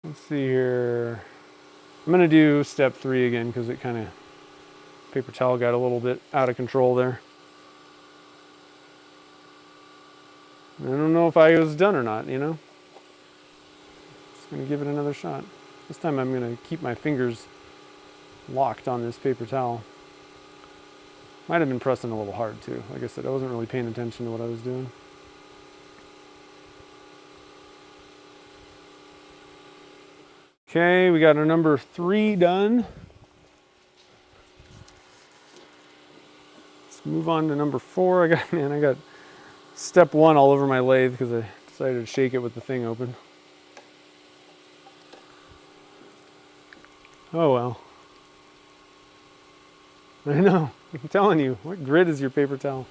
Let's see here. I'm going to do step 3 again because it kind of, paper towel got a little bit out of control there. I don't know if I was done or not, you know? Just going to give it another shot. This time I'm going to keep my fingers locked on this paper towel. Might have been pressing a little hard too. Like I said, I wasn't really paying attention to what I was doing. Okay, we got our number 3 done. Let's move on to number 4. I got step 1 all over my lathe because I decided to shake it with the thing open. Oh well. I know, I'm telling you, what grit is your paper towel?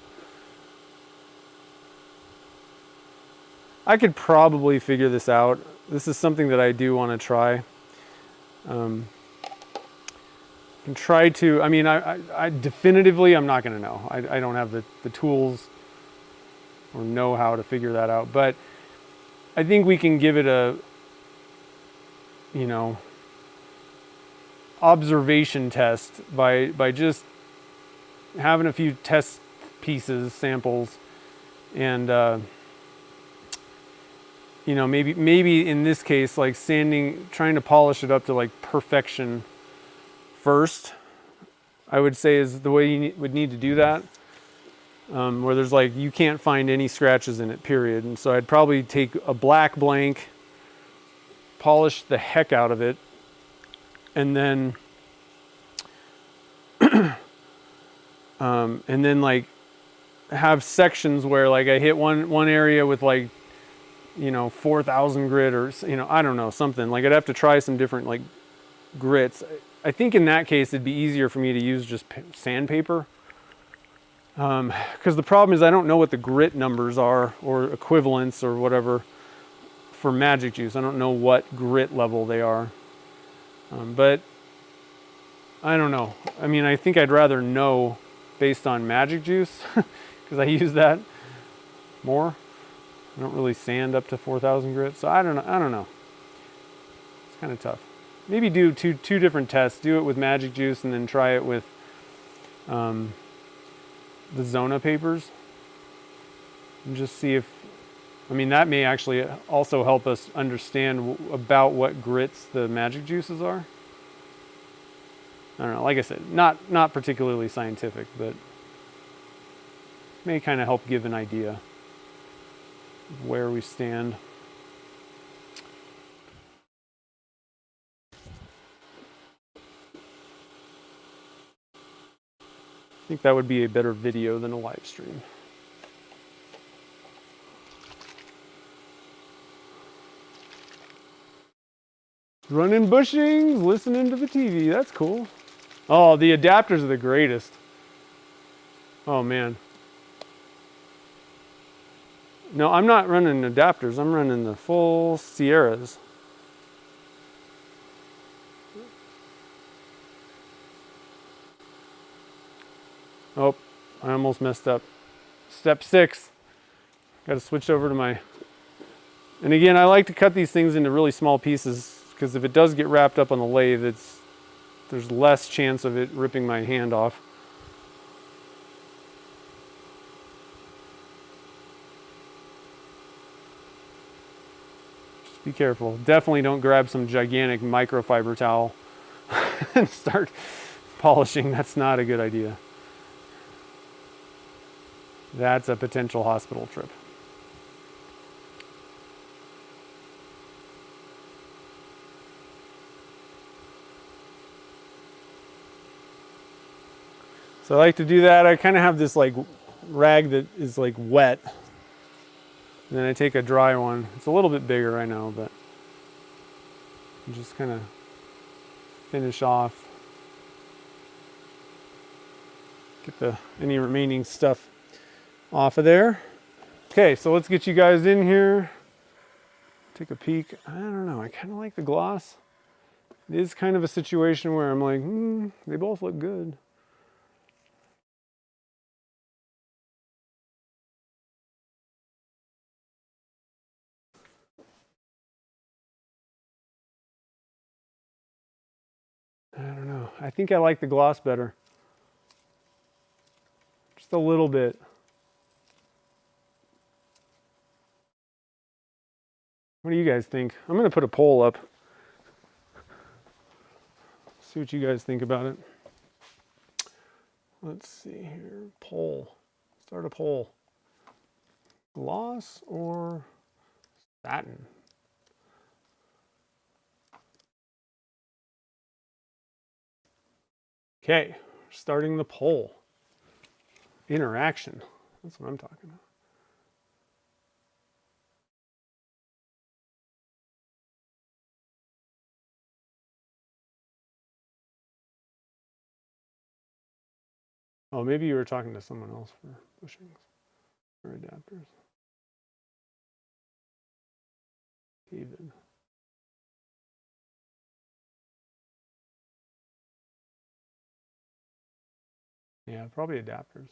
I could probably figure this out. This is something that I do want to try. And try to, I mean, I definitively, I'm not going to know. I don't have the tools or know how to figure that out. But I think we can give it a, you know, observation test by just having a few test pieces, samples, and you know, maybe in this case, like sanding, trying to polish it up to like perfection first, I would say is the way you would need to do that. Where there's like, you can't find any scratches in it, period. And so I'd probably take a black blank, polish the heck out of it, and then like have sections where like I hit one area with like, you know, 4,000 grit, or, you know, I don't know, something like I'd have to try some different like grits. I think in that case it'd be easier for me to use just sandpaper, because the problem is I don't know what the grit numbers are or equivalents or whatever for magic juice. I don't know what grit level they are, but I don't know. I mean, I think I'd rather know based on magic juice because I use that more. I don't really sand up to 4,000 grit, so I don't know. It's kind of tough. Maybe do two different tests. Do it with magic juice and then try it with the Zona papers. And just see if, I mean, that may actually also help us understand about what grits the magic juices are. I don't know, like I said, not particularly scientific, but may kind of help give an idea of where we stand. I think that would be a better video than a live stream. Running bushings, listening to the TV, that's cool. Oh, the adapters are the greatest. Oh man. No, I'm not running adapters, I'm running the full Sierras. Oh, I almost messed up. Step 6. Got to switch over to my... And again, I like to cut these things into really small pieces because if it does get wrapped up on the lathe, there's less chance of it ripping my hand off. Just be careful. Definitely don't grab some gigantic microfiber towel and start polishing. That's not a good idea. That's a potential hospital trip. So I like to do that. I kind of have this like rag that is like wet. And then I take a dry one. It's a little bit bigger, I know, but just kind of finish off. Get any remaining stuff off of there. Okay, so let's get you guys in here. Take a peek. I don't know, I kind of like the gloss. It is kind of a situation where I'm like, they both look good. I don't know. I think I like the gloss better. Just a little bit. What do you guys think? I'm going to put a poll up. See what you guys think about it. Let's see here. Poll. Start a poll. Gloss or satin? Okay, starting the poll. Interaction. That's what I'm talking about. Oh, maybe you were talking to someone else for bushings or adapters. David. Yeah, probably adapters.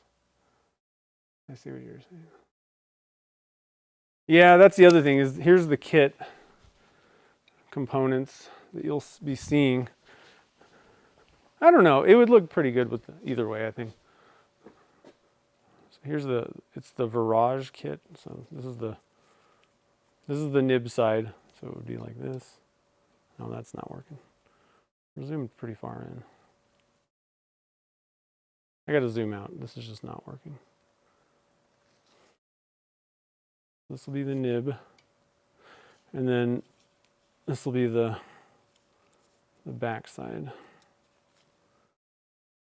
I see what you're saying. Yeah, that's the other thing is here's the kit components that you'll be seeing. I don't know. It would look pretty good with either way, I think. So here's it's the Virage kit. So this is the nib side. So it would be like this. No, that's not working. We're zoomed pretty far in. I got to zoom out. This is just not working. This will be the nib. And then this will be the back side.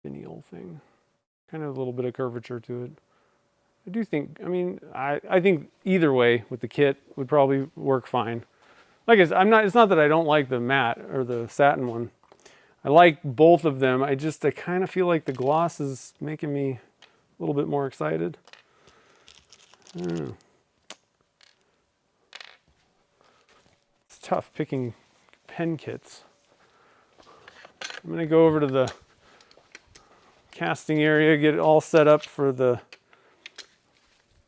Finial thing. Kind of a little bit of curvature to it. I do think, I mean, I think either way with the kit would probably work fine. Like I said, it's not that I don't like the matte or the satin one. I like both of them. I kind of feel like the gloss is making me a little bit more excited. I don't know. It's tough picking pen kits. I'm going to go over to the casting area, get it all set up for the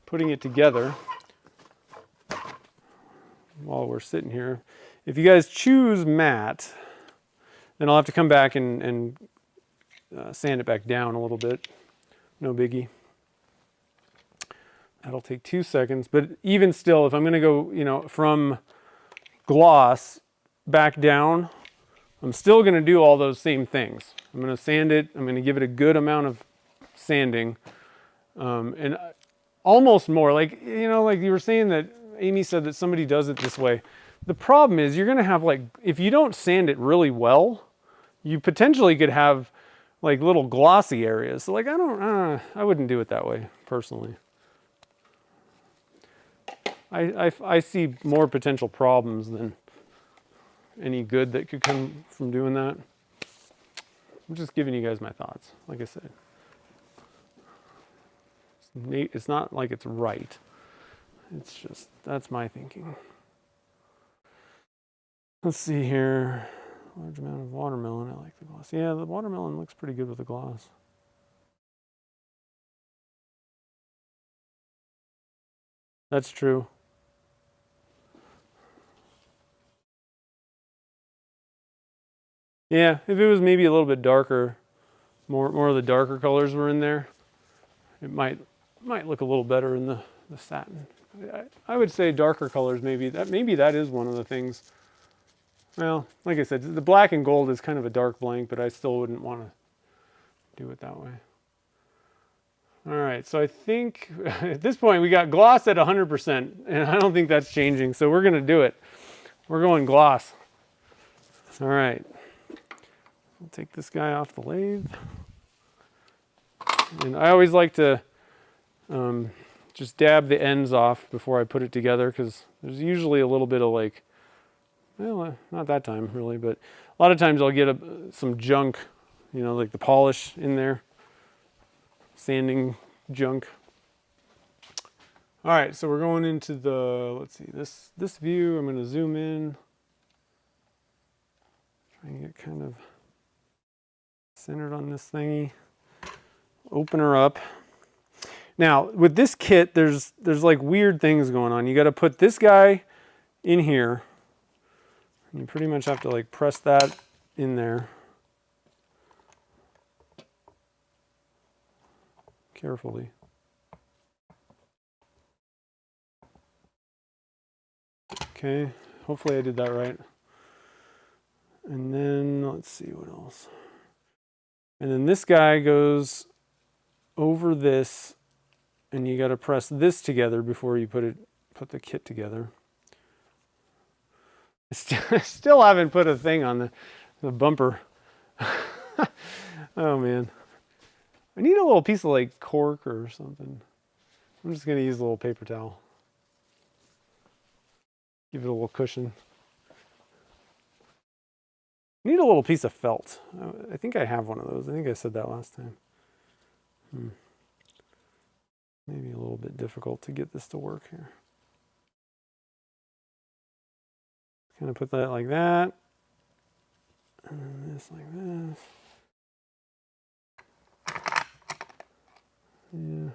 putting it together while we're sitting here. If you guys choose matte, then I'll have to come back and sand it back down a little bit. No biggie. That'll take 2 seconds, but even still, if I'm going to go, you know, from gloss back down, I'm still going to do all those same things. I'm going to sand it. I'm going to give it a good amount of sanding, and almost more. Like, you know, like you were saying that Amy said that somebody does it this way. The problem is you're going to have, like, if you don't sand it really well, you potentially could have like little glossy areas. So like, I wouldn't do it that way personally. I see more potential problems than any good that could come from doing that. I'm just giving you guys my thoughts. Like I said, it's not like it's right. It's just, that's my thinking. Let's see here. Large amount of watermelon. I like the gloss. Yeah, the watermelon looks pretty good with the gloss. That's true. Yeah, if it was maybe a little bit darker, more of the darker colors were in there, it might look a little better in the satin. I would say darker colors, maybe that is one of the things. Well, like I said, the black and gold is kind of a dark blank, but I still wouldn't want to do it that way. All right, so I think at this point we got gloss at 100%, and I don't think that's changing, so we're gonna do it. We're going gloss. All right, I'll take this guy off the lathe. And I always like to just dab the ends off before I put it together, because there's usually a little bit of, like, well, not that time really, but a lot of times I'll get some junk, you know, like the polish in there, sanding junk. All right, so we're going into the, let's see, this view. I'm going to zoom in, try and get kind of centered on this thingy. Open her up. Now with this kit, there's like weird things going on. You got to put this guy in here. You pretty much have to like press that in there. Carefully. Okay, hopefully I did that right. And then let's see what else. And then this guy goes over this, and you got to press this together before you put the kit together. I still haven't put a thing on the bumper. Oh man. I need a little piece of like cork or something. I'm just going to use a little paper towel. Give it a little cushion. I need a little piece of felt. I think I have one of those. I think I said that last time. Maybe a little bit difficult to get this to work here. Kind of put that like that. And then this like this. Yeah.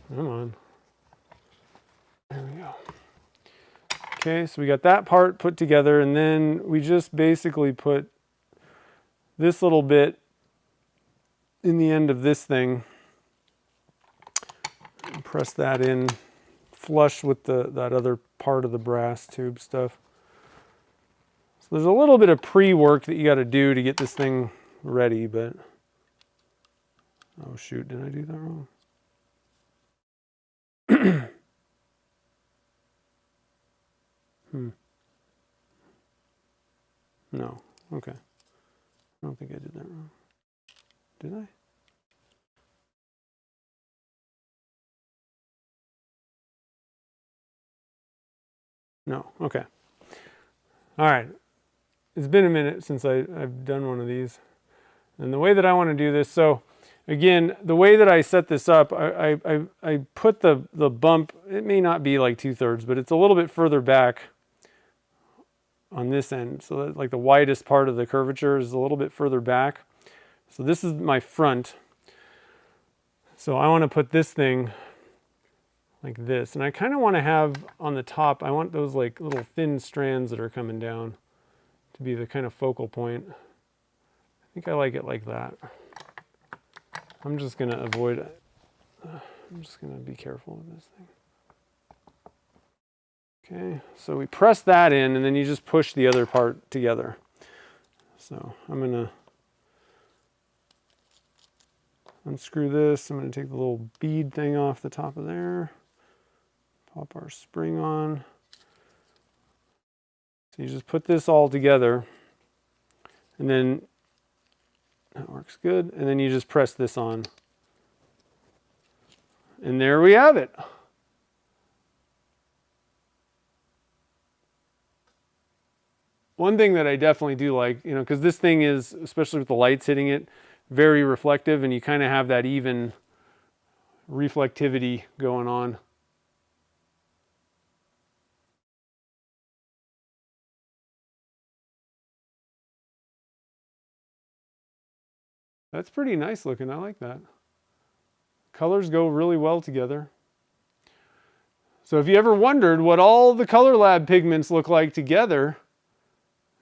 Come on. There we go. Okay, so we got that part put together, and then we just basically put this little bit in the end of this thing. And press that in flush with that other part of the brass tube stuff. So there's a little bit of pre-work that you got to do to get this thing ready, but oh shoot, did I do that wrong? No, okay. I don't think I did that wrong. Did I? No, okay. All right. It's been a minute since I've done one of these. And the way that I want to do this, so again, the way that I set this up, I put the bump, it may not be like 2/3, but it's a little bit further back on this end. So that, like the widest part of the curvature is a little bit further back. So this is my front. So I want to put this thing like this. And I kind of want to have on the top, I want those like little thin strands that are coming down to be the kind of focal point. I think I like it like that. I'm just going to avoid it. I'm just going to be careful with this thing. Okay, so we press that in and then you just push the other part together. So I'm going to unscrew this. I'm going to take the little bead thing off the top of there. Pop our spring on. So you just put this all together and then that works good. And then you just press this on. And there we have it. One thing that I definitely do like, you know, because this thing is, especially with the lights hitting it, very reflective, and you kind of have that even reflectivity going on. That's pretty nice looking. I like that. Colors go really well together. So if you ever wondered what all the Color Lab pigments look like together,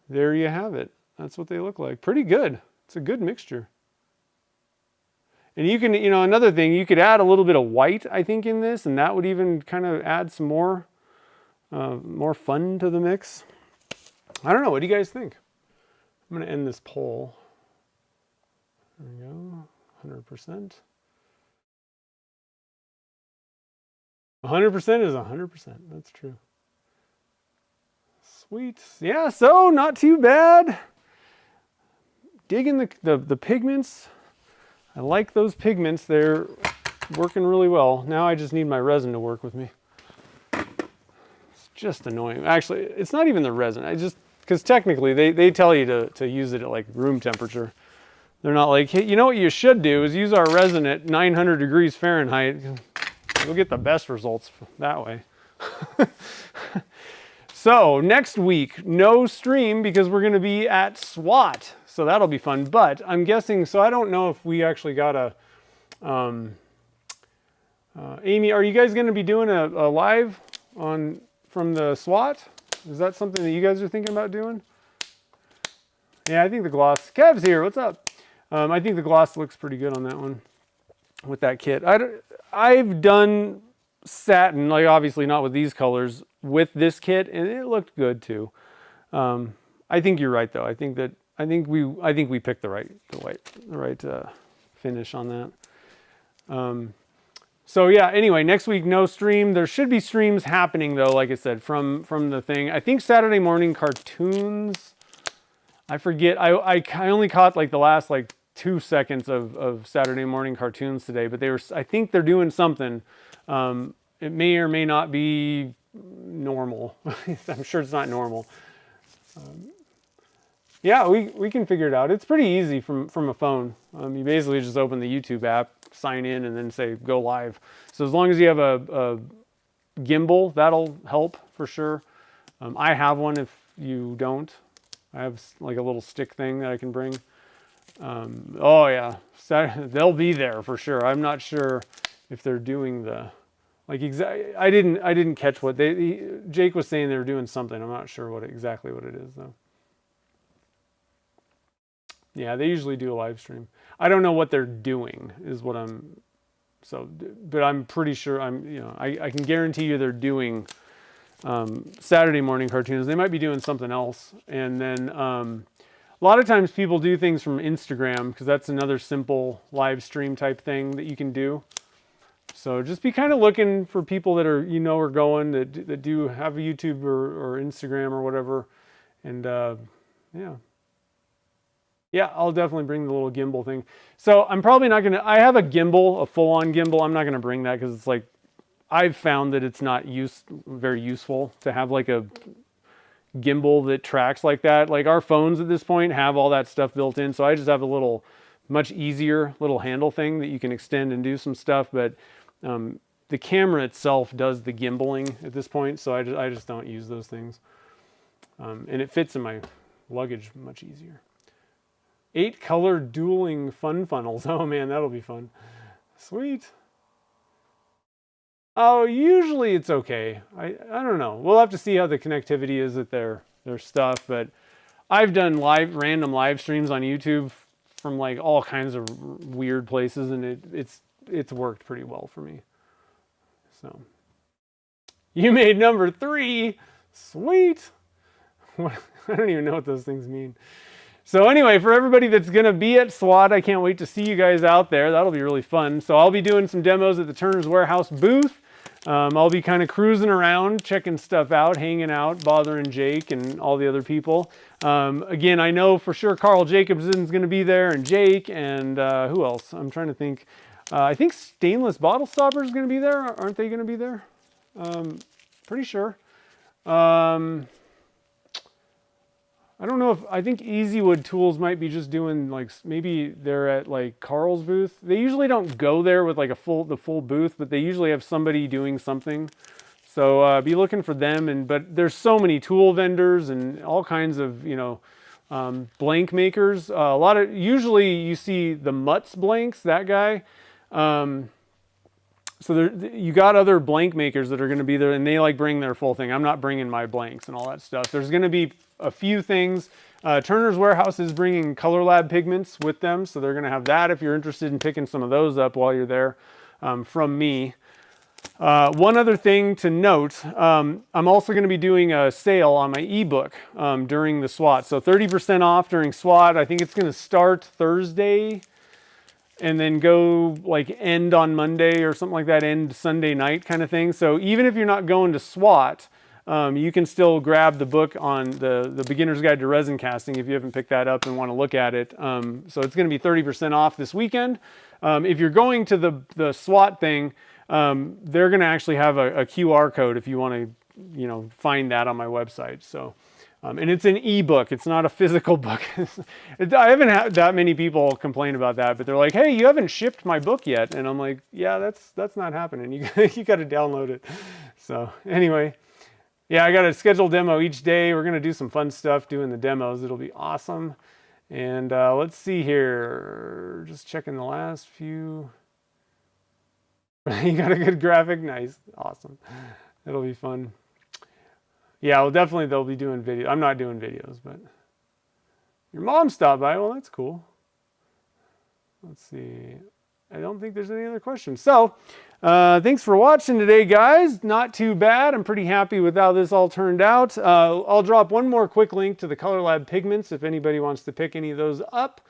there you have it. That's what they look like. Pretty good. It's a good mixture. And you can, you know, another thing, you could add a little bit of white, I think, in this, and that would even kind of add some more fun to the mix. I don't know. What do you guys think? I'm going to end this poll. There we go. 100%. 100% is 100%. That's true. Sweet. Yeah, so not too bad. Digging the pigments. I like those pigments. They're working really well. Now I just need my resin to work with me. It's just annoying. Actually, it's not even the resin. I just, because technically they tell you to use it at like room temperature. They're not like, hey, you know what you should do is use our resin at 900 degrees Fahrenheit. You'll get the best results that way. So next week, no stream because we're going to be at SWAT. So that'll be fun. But I'm guessing, so I don't know if we actually got a... Amy, are you guys going to be doing a live from the SWAT? Is that something that you guys are thinking about doing? Yeah, I think the gloss... Kev's here. What's up? I think the gloss looks pretty good on that one with that kit. I've done satin, like obviously not with these colors, with this kit, and it looked good too. I think you're right though. I think we picked the right finish on that. So yeah, anyway, next week no stream. There should be streams happening though, like I said, from the thing. I think Saturday morning cartoons. I forget. I only caught like the last like 2 seconds of Saturday morning cartoons today, but I think they're doing something. It may or may not be normal. I'm sure it's not normal. Yeah, we can figure it out. It's pretty easy from a phone. You basically just open the YouTube app, sign in, and then say go live. So as long as you have a gimbal, that'll help for sure. I have one if you don't. I have like a little stick thing that I can bring. Oh yeah, they'll be there for sure. I'm not sure if they're doing the I didn't catch what Jake was saying they were doing something. I'm not sure exactly what it is though. Yeah, they usually do a live stream. I don't know what they're doing is what but I'm pretty sure I can guarantee you they're doing Saturday morning cartoons. They might be doing something else. And then a lot of times people do things from Instagram because that's another simple live stream type thing that you can do. So just be kind of looking for people that are, are going, that do have a YouTube or Instagram or whatever. And yeah. Yeah, I'll definitely bring the little gimbal thing. So I'm probably not going to, I have a gimbal, a full-on gimbal. I'm not going to bring that because it's like I've found that it's not very useful to have like a gimbal that tracks like that. Like our phones at this point have all that stuff built in, so I just have a little much easier little handle thing that you can extend and do some stuff, but the camera itself does the gimbaling at this point, so I just don't use those things. And it fits in my luggage much easier. 8 color dueling fun funnels. Oh man, that'll be fun. Sweet. Oh, usually it's okay. I don't know. We'll have to see how the connectivity is at their stuff, but I've done random live streams on YouTube from like all kinds of weird places, and it's worked pretty well for me. So you made number 3. Sweet. I don't even know what those things mean. So anyway, for everybody that's going to be at SWAT, I can't wait to see you guys out there. That'll be really fun. So I'll be doing some demos at the Turner's Warehouse booth. I'll be kind of cruising around, checking stuff out, hanging out, bothering Jake and all the other people. Again, I know for sure Carl Jacobson's going to be there, and Jake, and who else? I'm trying to think. I think Stainless Bottle Stopper is going to be there. Aren't they going to be there? Pretty sure. I don't know if, I think Easywood Tools might be just doing like, maybe they're at like Carl's booth. They usually don't go there with like the full booth, but they usually have somebody doing something. So be looking for them. But there's so many tool vendors and all kinds of, blank makers. Usually you see the Mutz blanks, that guy. So you got other blank makers that are going to be there, and they like bring their full thing. I'm not bringing my blanks and all that stuff. There's going to be a few things. Turner's Warehouse is bringing Color Lab Pigments with them, so they're going to have that if you're interested in picking some of those up while you're there from me. One other thing to note, I'm also going to be doing a sale on my ebook during the SWAT. So 30% off during SWAT. I think it's going to start Thursday and then go like end on Monday or something like that, end Sunday night kind of thing. So even if you're not going to SWAT, you can still grab the book on the Beginner's Guide to Resin Casting if you haven't picked that up and want to look at it. So it's going to be 30% off this weekend. If you're going to the SWAT thing, they're going to actually have a QR code if you want to, find that on my website. So, and it's an ebook. It's not a physical book. I haven't had that many people complain about that, but they're like, "Hey, you haven't shipped my book yet," and I'm like, "Yeah, that's not happening. You got to download it." So anyway. Yeah, I got a scheduled demo each day. We're going to do some fun stuff doing the demos. It'll be awesome. And let's see here. Just checking the last few. You got a good graphic? Nice. Awesome. It'll be fun. Yeah, well, definitely they'll be doing video. I'm not doing videos, but your mom stopped by. Well, that's cool. Let's see. I don't think there's any other questions. So, thanks for watching today, guys. Not too bad. I'm pretty happy with how this all turned out. I'll drop one more quick link to the Color Lab Pigments if anybody wants to pick any of those up.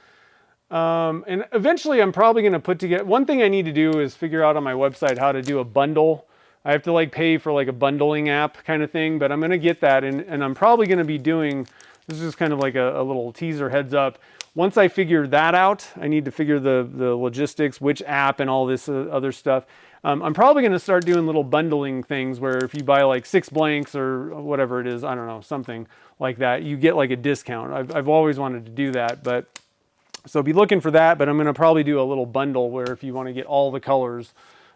And eventually I'm probably going to put together, one thing I need to do is figure out on my website how to do a bundle. I have to like pay for like a bundling app kind of thing, but I'm going to get that. And I'm probably going to be doing, this is just kind of like a little teaser heads up. Once I figure that out, I need to figure the logistics, which app and all this other stuff. I'm probably going to start doing little bundling things where if you buy like 6 blanks or whatever it is, I don't know, something like that, you get like a discount. I've always wanted to do that, but so be looking for that. But I'm going to probably do a little bundle where if you want to get all the colors,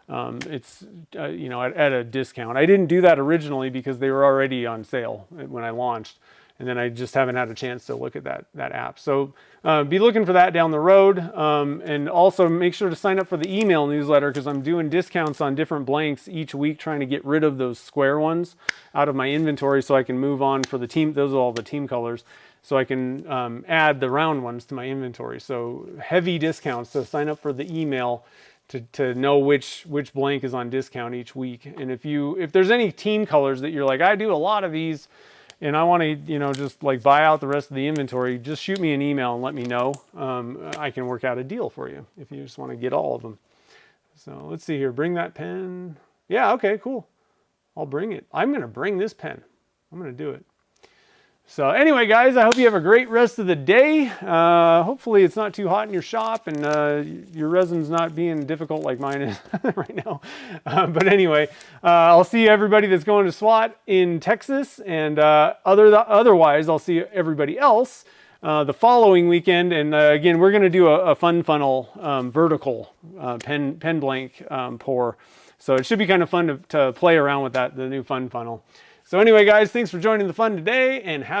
it's at a discount. I didn't do that originally because they were already on sale when I launched. And then I just haven't had a chance to look at that app. So be looking for that down the road. And also make sure to sign up for the email newsletter because I'm doing discounts on different blanks each week, trying to get rid of those square ones out of my inventory so I can move on for the team. Those are all the team colors. So I can add the round ones to my inventory. So heavy discounts. So sign up for the email to know which blank is on discount each week. And if there's any team colors that you're like, I do a lot of these, and I want to, just like buy out the rest of the inventory, just shoot me an email and let me know. I can work out a deal for you if you just want to get all of them. So let's see here. Bring that pen. Yeah, okay, cool. I'll bring it. I'm going to bring this pen. I'm going to do it. So anyway, guys, I hope you have a great rest of the day. Hopefully it's not too hot in your shop and your resin's not being difficult like mine is right now. But anyway, I'll see everybody that's going to SWAT in Texas, and otherwise I'll see everybody else the following weekend. And again, we're going to do a fun funnel vertical pen blank pour. So it should be kind of fun to play around with that, the new fun funnel. So anyway, guys, thanks for joining the fun today, and have a